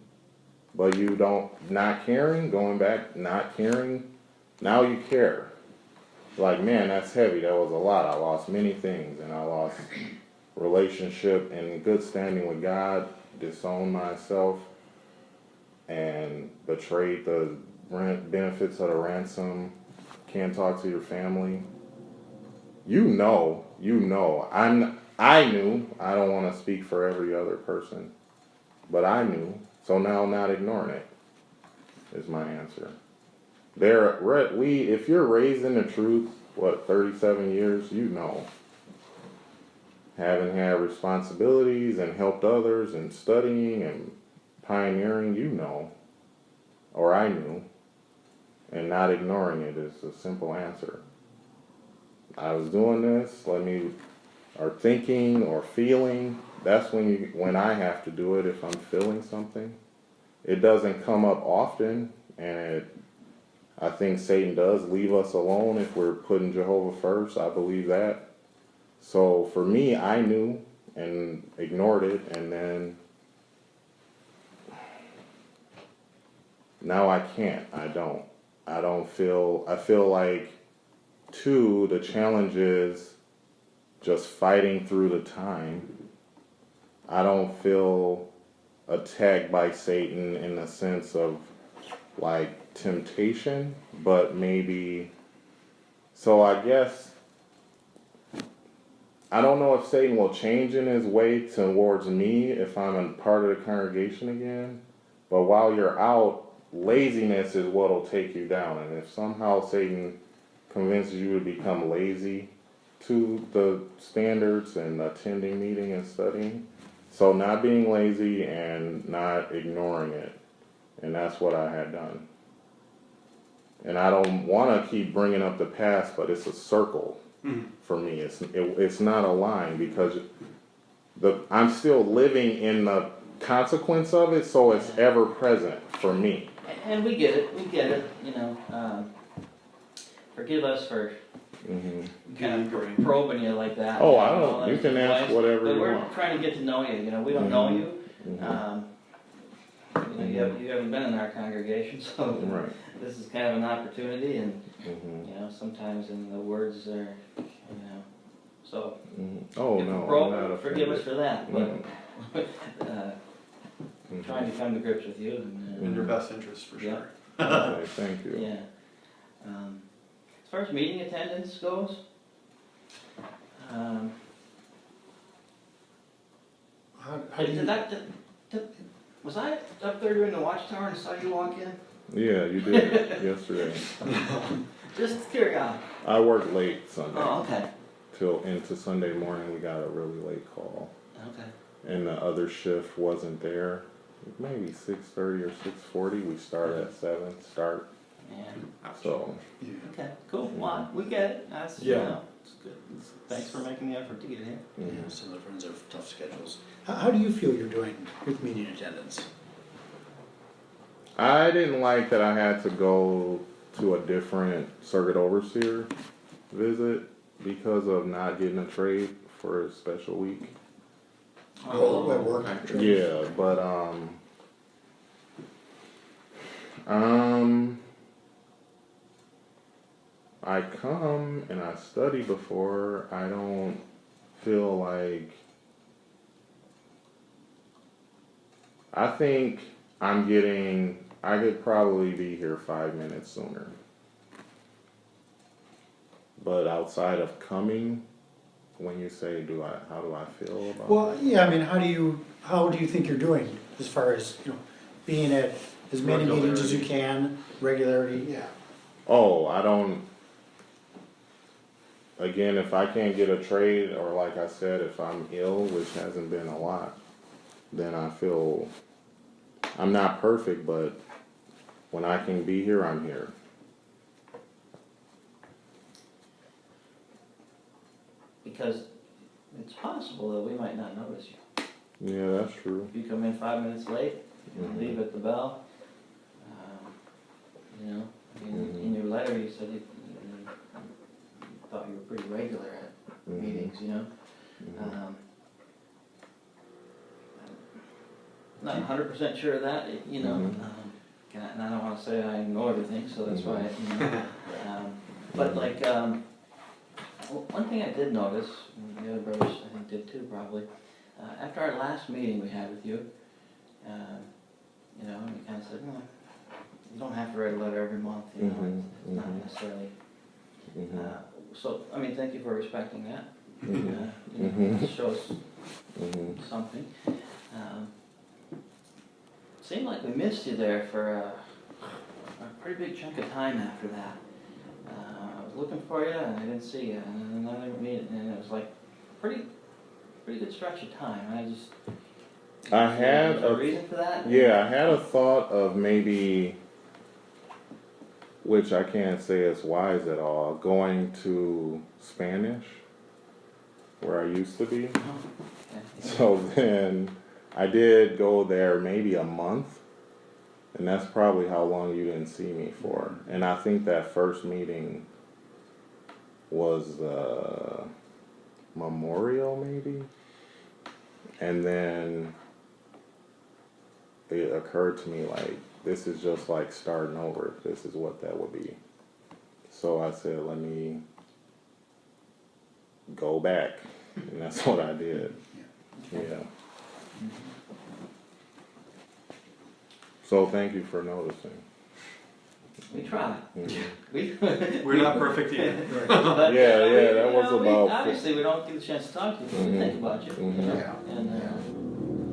But not caring, going back, not caring, now you care. Like, man, that's heavy. That was a lot. I lost many things, and I lost relationship and good standing with God, disowned myself, and betrayed the benefits of the ransom. Can't talk to your family. you know. I knew. I don't want to speak for every other person, but I knew. So now I'm not ignoring it. Is my answer. If you're raised in the truth, 37 years, you know. Having had responsibilities and helped others and studying and pioneering, you know. Or I knew. And not ignoring it is a simple answer. I was doing this, or thinking or feeling. That's when I have to do it if I'm feeling something. It doesn't come up often, and I think Satan does leave us alone if we're putting Jehovah first. I believe that. So for me, I knew and ignored it, and then now I can't. I feel like, too, the challenge is just fighting through the time. I don't feel attacked by Satan in the sense of like temptation, but maybe, so I guess, I don't know if Satan will change in his way towards me if I'm a part of the congregation again, but while you're out, laziness is what will take you down, and if somehow Satan convinces you to become lazy to the standards and attending meeting and studying, so not being lazy and not ignoring it, and that's what I had done. And I don't want to keep bringing up the past, but it's a circle for me. It's not a line, because I'm still living in the consequence of it, so it's ever present for me. And we get it, you know. Forgive us for kind of probing you like that. Oh, you I know, don't, you can ask whatever but you we're want. trying to get to know you, you know, we don't know you. You know, you haven't been in our congregation, so Right. this is kind of an opportunity, and Mm-hmm. you know, sometimes in the words are, you know, so. Oh, if no, we're broke, I'm not forgive us offended. for that, but trying to come to grips with you. And, In your best interest, for yeah. sure. Okay, thank you. Yeah. As far as meeting attendance goes, How do you, was I up there during the watchtower and saw you walk in? Yeah, you did yesterday. Just curious. I worked late Sunday. Oh, okay. Till into Sunday morning, we got a really late call. Okay. And the other shift wasn't there. Maybe 6:30 or 6:40. We start at 7. Start. Yeah. So. Okay. Cool. Well, we get it. That's Yeah. You know, it's good. Thanks for making the effort to get here. yeah, some of the friends have tough schedules. How do you feel you're doing with meeting attendance? I didn't like that I had to go to a different circuit overseer visit because of not getting a trade for a special week. Oh, at work. Yeah, but I come and I study before. I don't feel like, I think I could probably be here 5 minutes sooner. But outside of coming, when you say how do I feel about Well, it? yeah, I mean, how do you think you're doing as far as, you know, being at as many meetings as you can, regularity, yeah. Oh, I don't, again, if I can't get a trade, or like I said, if I'm ill, which hasn't been a lot, then I feel I'm not perfect, but when I can be here, I'm here. Because it's possible that we might not notice you. Yeah, that's true. If you come in 5 minutes late, you leave at the bell. You know, in your letter you said you thought you were pretty regular at meetings, you know. Not 100% sure of that, you know. And I don't want to say I know everything, so that's why, you know. But like, one thing I did notice, and the other brothers I think did too probably, after our last meeting we had with you, you know, and we kind of said, well, you don't have to write a letter every month, you know, it's not necessarily. So, I mean, thank you for respecting that. Mhm. You know, Mhm. it shows Mhm. something. Seemed like we missed you there for a pretty big chunk of time after that. I was looking for you and I didn't see you, and then another meeting, and it was like pretty good stretch of time. I had was there a a reason for that? Yeah, I had a thought of maybe, which I can't say is wise at all, going to Spanish, where I used to be. Oh, okay. So then I did go there maybe a month, and that's probably how long you didn't see me for. And I think that first meeting was Memorial, maybe. And then it occurred to me, like, this is just like starting over. This is what that would be. So I said, let me go back. And that's what I did. Yeah. So thank you for noticing. We tried. Mhm. We're not perfect either. But, Yeah, we- yeah, that you was know, about- obviously, we don't get a chance to talk to you, but we Mhm. think about you. You know? Yeah. And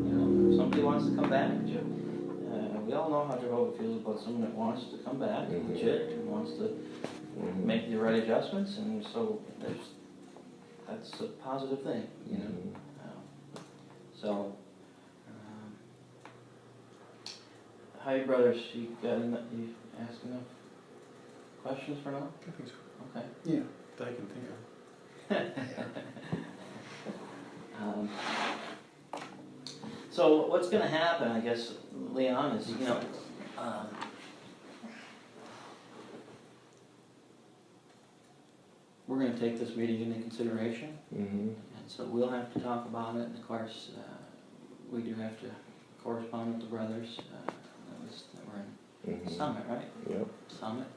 you know, if somebody wants to come back, we all know how Jehovah feels about someone that wants to come back, Mhm. legit, and wants to Mhm. make the right adjustments, and so that's a positive thing, you know. Mhm. So, how you brothers? You you asked enough questions for now? I think so. Okay. Yeah. That I can think of. So what's going to happen, I guess, Leon, is, you know, we're going to take this meeting into consideration, Mhm. and so we'll have to talk about it. And of course, we do have to correspond with the brothers that were in Mhm. Summit, right? Yep. Summit.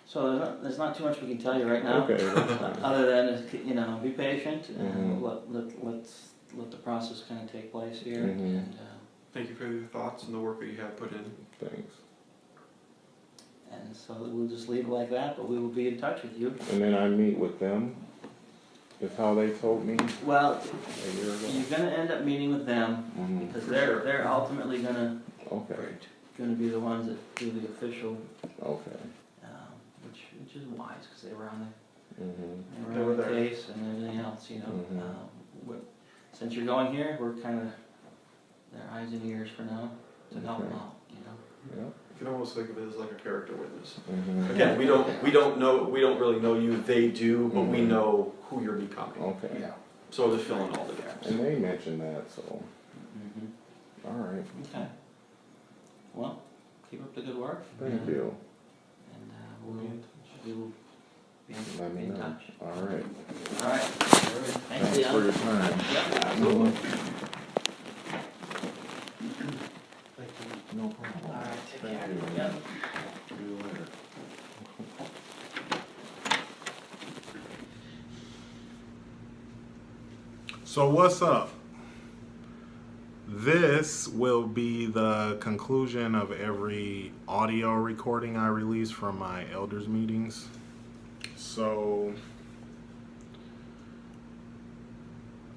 So there's not too much we can tell you right now. Okay, that's fine. Other than, you know, be patient and Mhm. let the process kind of take place here. Mhm. And, Thank you for your thoughts and the work that you have put in. Thanks. and so we'll just leave it like that, but we will be in touch with you. And then I meet with them, is how they told me Well, a year ago. you're going to end up meeting with them Mhm. because they're ultimately going Okay. to be the ones that do the official, Okay. which is wise because they were on Mhm. They were the there. case and everything else, you know. Mhm. Since you're going here, we're kind of their eyes and ears for now to help them Okay. out, you know. Yep. You can almost think of it as like a character witness. Mhm. Again, we don't really know you, they do, but we Mhm. know who you're becoming. Okay. Yeah. So just fill in all the gaps. And they mentioned that, so, Mm-hmm. all right. Okay. Well, keep up the good work. Thank you. And we will be Let me in know. touch. All right. All right. Thanks, Thanks for Leon. your time. Yep, absolutely. No problem. All right, take Thank care. you. Yep. See you later. So what's up? This will be the conclusion of every audio recording I release from my elders meetings. So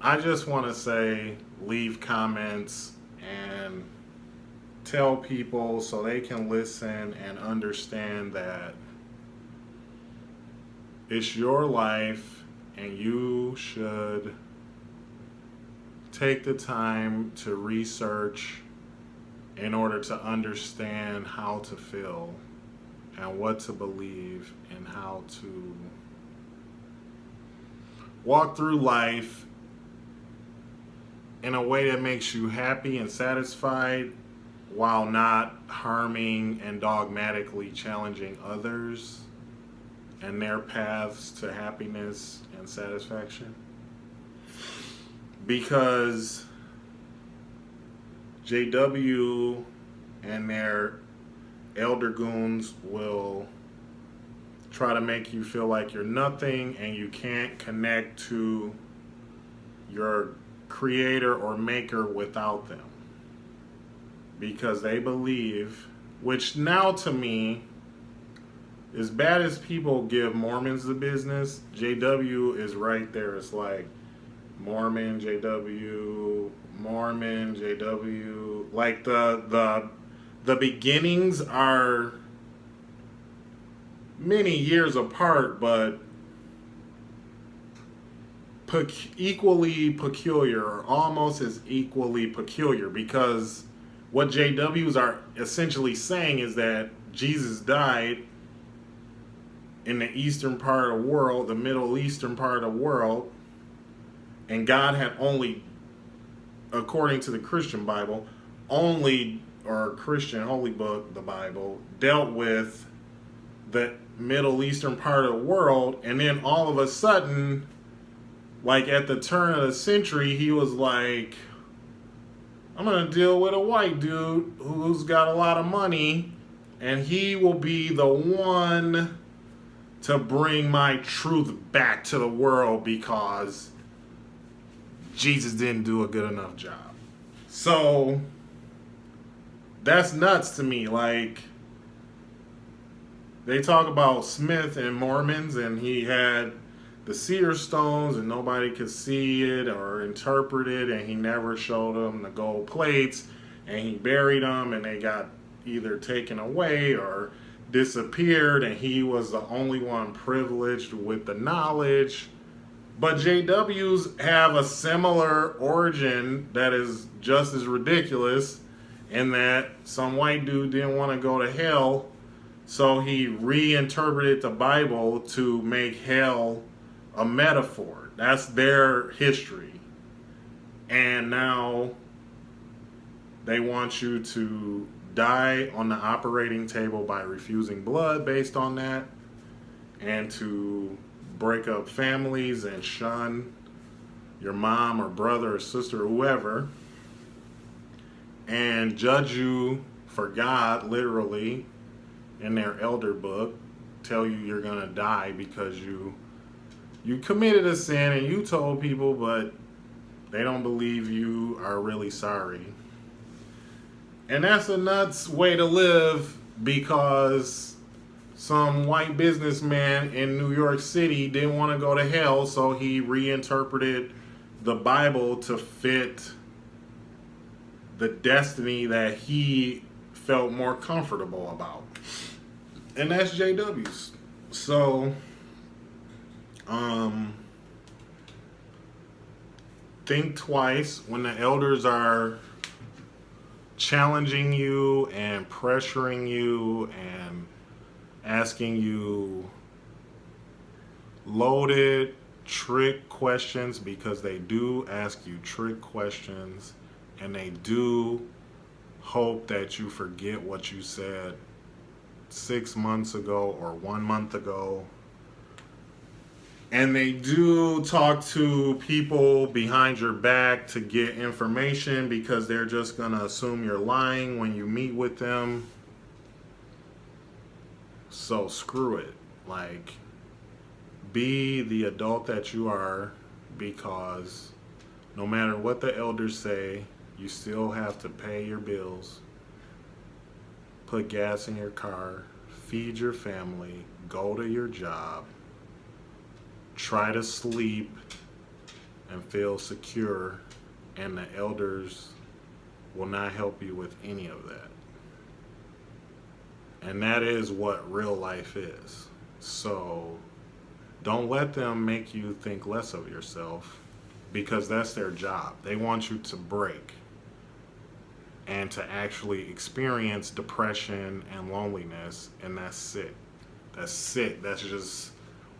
I just want to say, leave comments and tell people so they can listen and understand that it's your life and you should take the time to research in order to understand how to feel and what to believe and how to walk through life in a way that makes you happy and satisfied while not harming and dogmatically challenging others and their paths to happiness and satisfaction. Because JW and their elder goons will try to make you feel like you're nothing and you can't connect to your creator or maker without them. Because they believe, which now to me as bad as people give Mormons the business, JW is right there. It's like Mormon, JW, Mormon, JW. Like the beginnings are many years apart, but equally peculiar, or almost as equally peculiar, because what JWs are essentially saying is that Jesus died in the eastern part of the world, the Middle Eastern part of the world, and God had only, according to the Christian Bible, or Christian holy book, the Bible, dealt with the Middle Eastern part of the world, and then all of a sudden, like at the turn of the century, he was like, I'm going to deal with a white dude who's got a lot of money, and he will be the one to bring my truth back to the world because Jesus didn't do a good enough job. So that's nuts to me. Like, they talk about Smith and Mormons, and he had the seer stones and nobody could see it or interpret it, and he never showed them the gold plates, and he buried them and they got either taken away or disappeared, and he was the only one privileged with the knowledge. But JWs have a similar origin that is just as ridiculous, in that some white dude didn't want to go to hell, so he reinterpreted the Bible to make hell a metaphor. That's their history. And now they want you to die on the operating table by refusing blood based on that, and to break up families and shun your mom or brother or sister or whoever, and judge you for God, literally, in their elder book, tell you you're gonna die because you committed a sin and you told people, but they don't believe you are really sorry. And that's a nuts way to live, because some white businessman in New York City didn't want to go to hell, so he reinterpreted the Bible to fit the destiny that he felt more comfortable about. And that's JWs. So, think twice when the elders are challenging you and pressuring you and asking you loaded trick questions, because they do ask you trick questions, and they do hope that you forget what you said 6 months ago or 1 month ago. And they do talk to people behind your back to get information, because they're just going to assume you're lying when you meet with them. So screw it. Like, be the adult that you are, because no matter what the elders say, you still have to pay your bills, put gas in your car, feed your family, go to your job, try to sleep and feel secure, and the elders will not help you with any of that. And that is what real life is. So don't let them make you think less of yourself, because that's their job. They want you to break and to actually experience depression and loneliness, and that's it. That's it. That's just,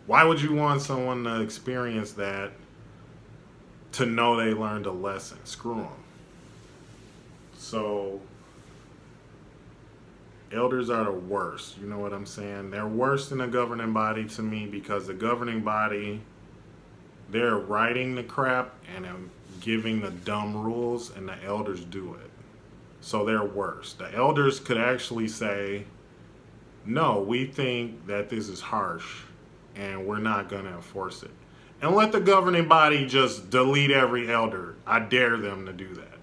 why would you want someone to experience that to know they learned a lesson? Screw them. So, elders are the worst. You know what I'm saying? They're worse than the governing body to me, because the governing body, they're writing the crap and giving the dumb rules, and the elders do it. So they're worse. The elders could actually say, no, we think that this is harsh and we're not going to enforce it. And let the governing body just delete every elder. I dare them to do that.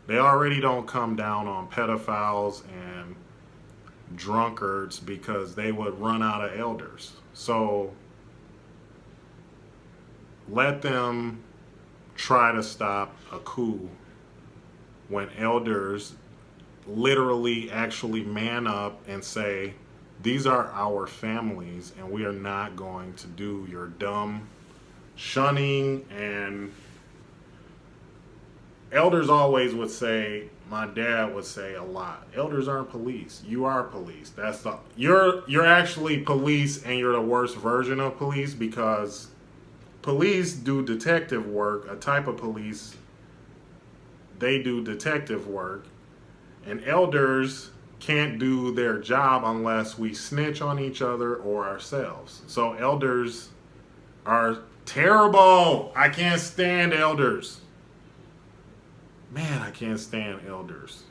They already don't come down on pedophiles and drunkards because they would run out of elders. So let them try to stop a coup when elders literally actually man up and say, these are our families and we are not going to do your dumb shunning. And elders always would say, my dad would say a lot, elders aren't police, you are police. You're actually police, and you're the worst version of police, because police do detective work, a type of police, they do detective work, and elders can't do their job unless we snitch on each other or ourselves. So elders are terrible. I can't stand elders. Man, I can't stand elders.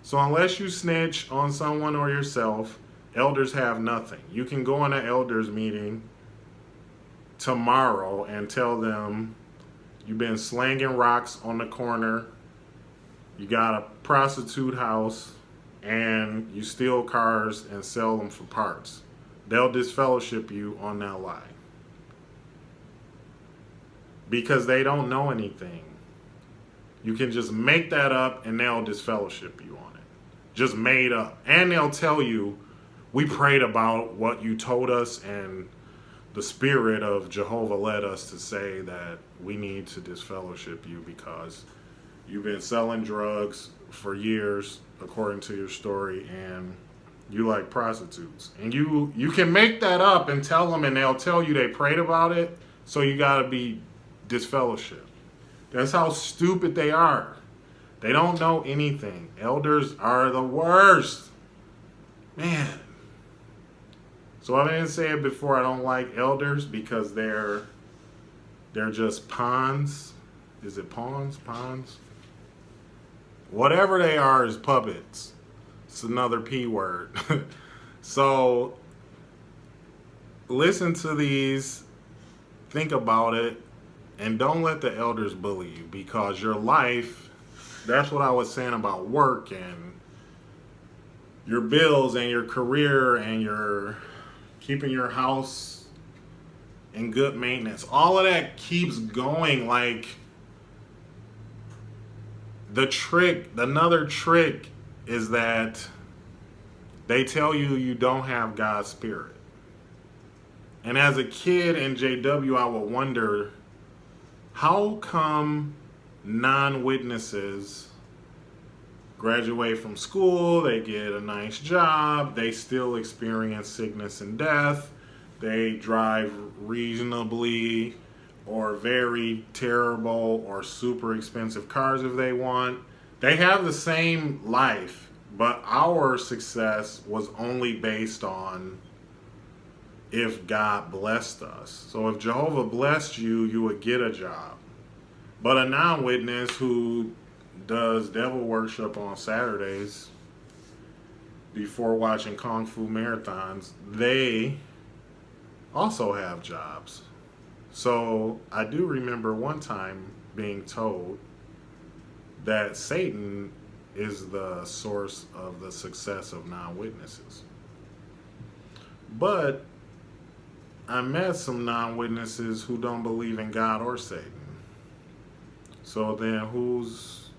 So unless you snitch on someone or yourself, elders have nothing. You can go in an elders meeting tomorrow and tell them you've been slanging rocks on the corner, you got a prostitute house, and you steal cars and sell them for parts. They'll disfellowship you on that lie, because they don't know anything. You can just make that up and they'll disfellowship you on it. Just made up. And they'll tell you, we prayed about what you told us, and the spirit of Jehovah led us to say that we need to disfellowship you because you've been selling drugs for years, according to your story, and you like prostitutes. And you can make that up and tell them, and they'll tell you they prayed about it, so you got to be disfellowshipped. That's how stupid they are. They don't know anything. Elders are the worst. Man. So I didn't say it before, I don't like elders because they're just pawns. Is it pawns? Pawns? Whatever they are is puppets. It's another P word. So listen to these, think about it, and don't let the elders bully you, because your life, that's what I was saying about work and your bills and your career and your keeping your house in good maintenance. All of that keeps going. Like another trick is that they tell you you don't have God's spirit. And as a kid in JW, I would wonder, how come non-witnesses graduate from school, they get a nice job, they still experience sickness and death, they drive reasonably or very terrible or super expensive cars if they want. They have the same life, but our success was only based on if God blessed us. So if Jehovah blessed you, you would get a job. But a non-witness who does devil worship on Saturdays before watching Kung Fu marathons, they also have jobs. So I do remember one time being told that Satan is the source of the success of non-witnesses. But I met some non-witnesses who don't believe in God or Satan. So then who's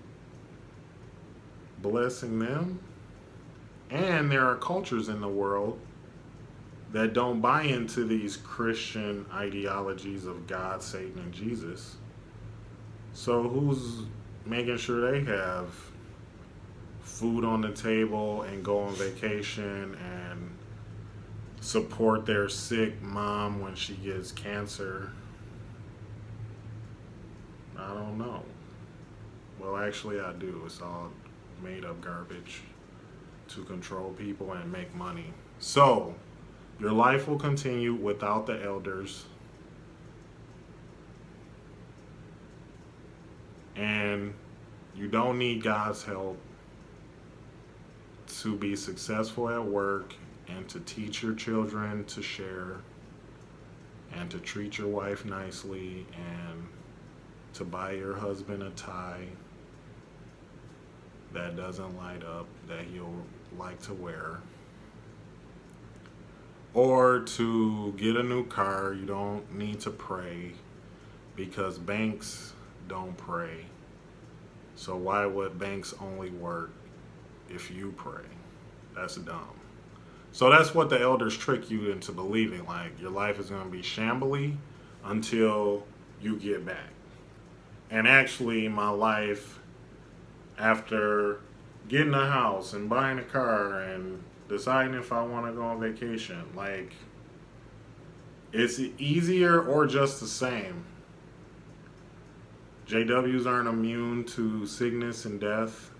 blessing them? And there are cultures in the world that don't buy into these Christian ideologies of God, Satan, and Jesus. So who's making sure they have food on the table and go on vacation and support their sick mom when she gets cancer? I don't know. Well, actually I do. It's all made up garbage to control people and make money. So your life will continue without the elders, and you don't need God's help to be successful at work and to teach your children to share and to treat your wife nicely and to buy your husband a tie that doesn't light up, that he'll like to wear. Or to get a new car, you don't need to pray because banks don't pray. So why would banks only work if you pray? That's dumb. So that's what the elders trick you into believing, like your life is going to be shambly until you get back. And actually, my life, after getting a house and buying a car and deciding if I want to go on vacation, like, it's easier or just the same. JWs aren't immune to sickness and death.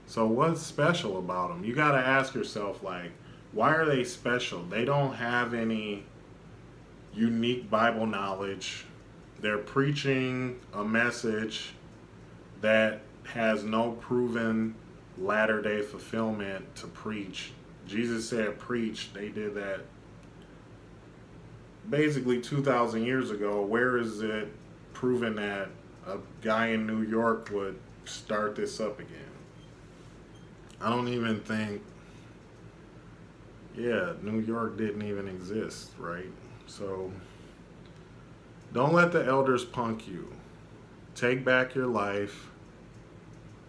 So what's special about them? You got to ask yourself, like, why are they special? They don't have any unique Bible knowledge. They're preaching a message that has no proven latter-day fulfillment to preach. Jesus said preach. They did that basically 2,000 years ago. Where is it proven that a guy in New York would start this up again? I don't even think, New York didn't even exist, right? So don't let the elders punk you. Take back your life.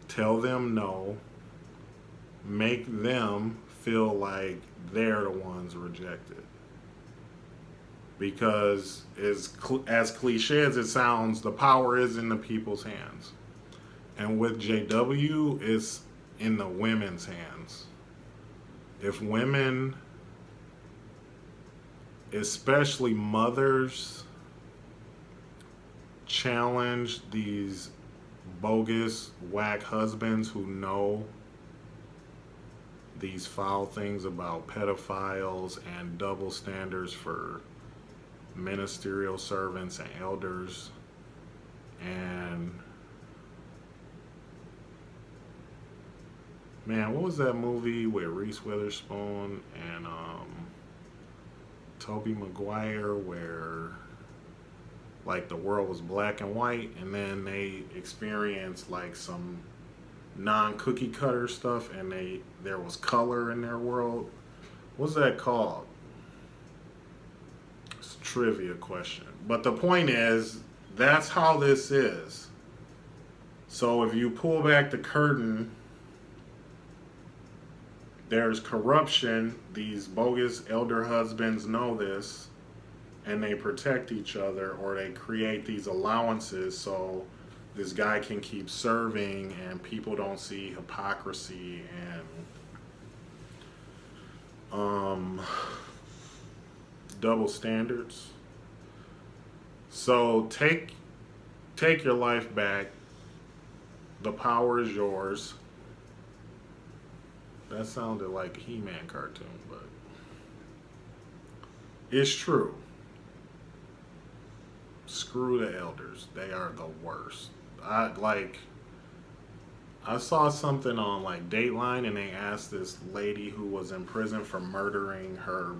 Tell them no. Make them feel like they're the ones rejected. Because as cliche as it sounds, the power is in the people's hands. And with JW, it's in the women's hands. If women, especially mothers, challenge these bogus, whack husbands who know these foul things about pedophiles and double standards for ministerial servants and elders, and man, what was that movie with Reese Witherspoon and Tobey Maguire where like the world was black and white and then they experienced like some non-cookie cutter stuff and there was color in their world? What's that called? It's a trivia question. But the point is, that's how this is. So if you pull back the curtain, there's corruption. These bogus elder husbands know this, and they protect each other, or they create these allowances so this guy can keep serving and people don't see hypocrisy and double standards. So take your life back. The power is yours. That sounded like a He-Man cartoon, but it's true. Screw the elders. They are the worst. I saw something on like Dateline and they asked this lady who was in prison for murdering her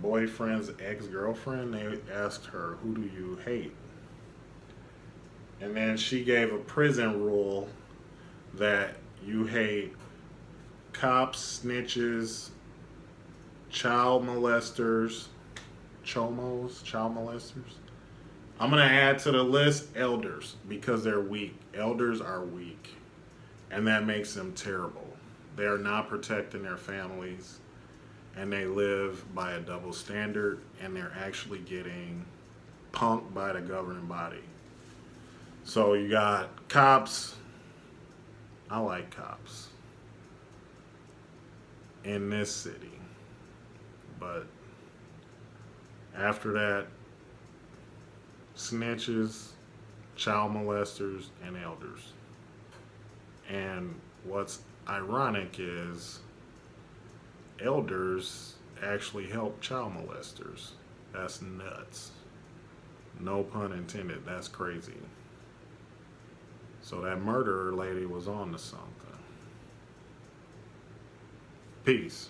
boyfriend's ex-girlfriend. They asked her, who do you hate? And then she gave a prison rule that you hate cops, snitches, child molesters, chomos, child molesters. I'm going to add to the list elders because they're weak. Elders are weak. And that makes them terrible. They are not protecting their families. And they live by a double standard. And they're actually getting punked by the governing body. So you got cops. I like cops in this city. But after that, snitches, child molesters, and elders. And what's ironic is elders actually help child molesters. That's nuts. No pun intended. That's crazy. So that murderer lady was on to something. Peace.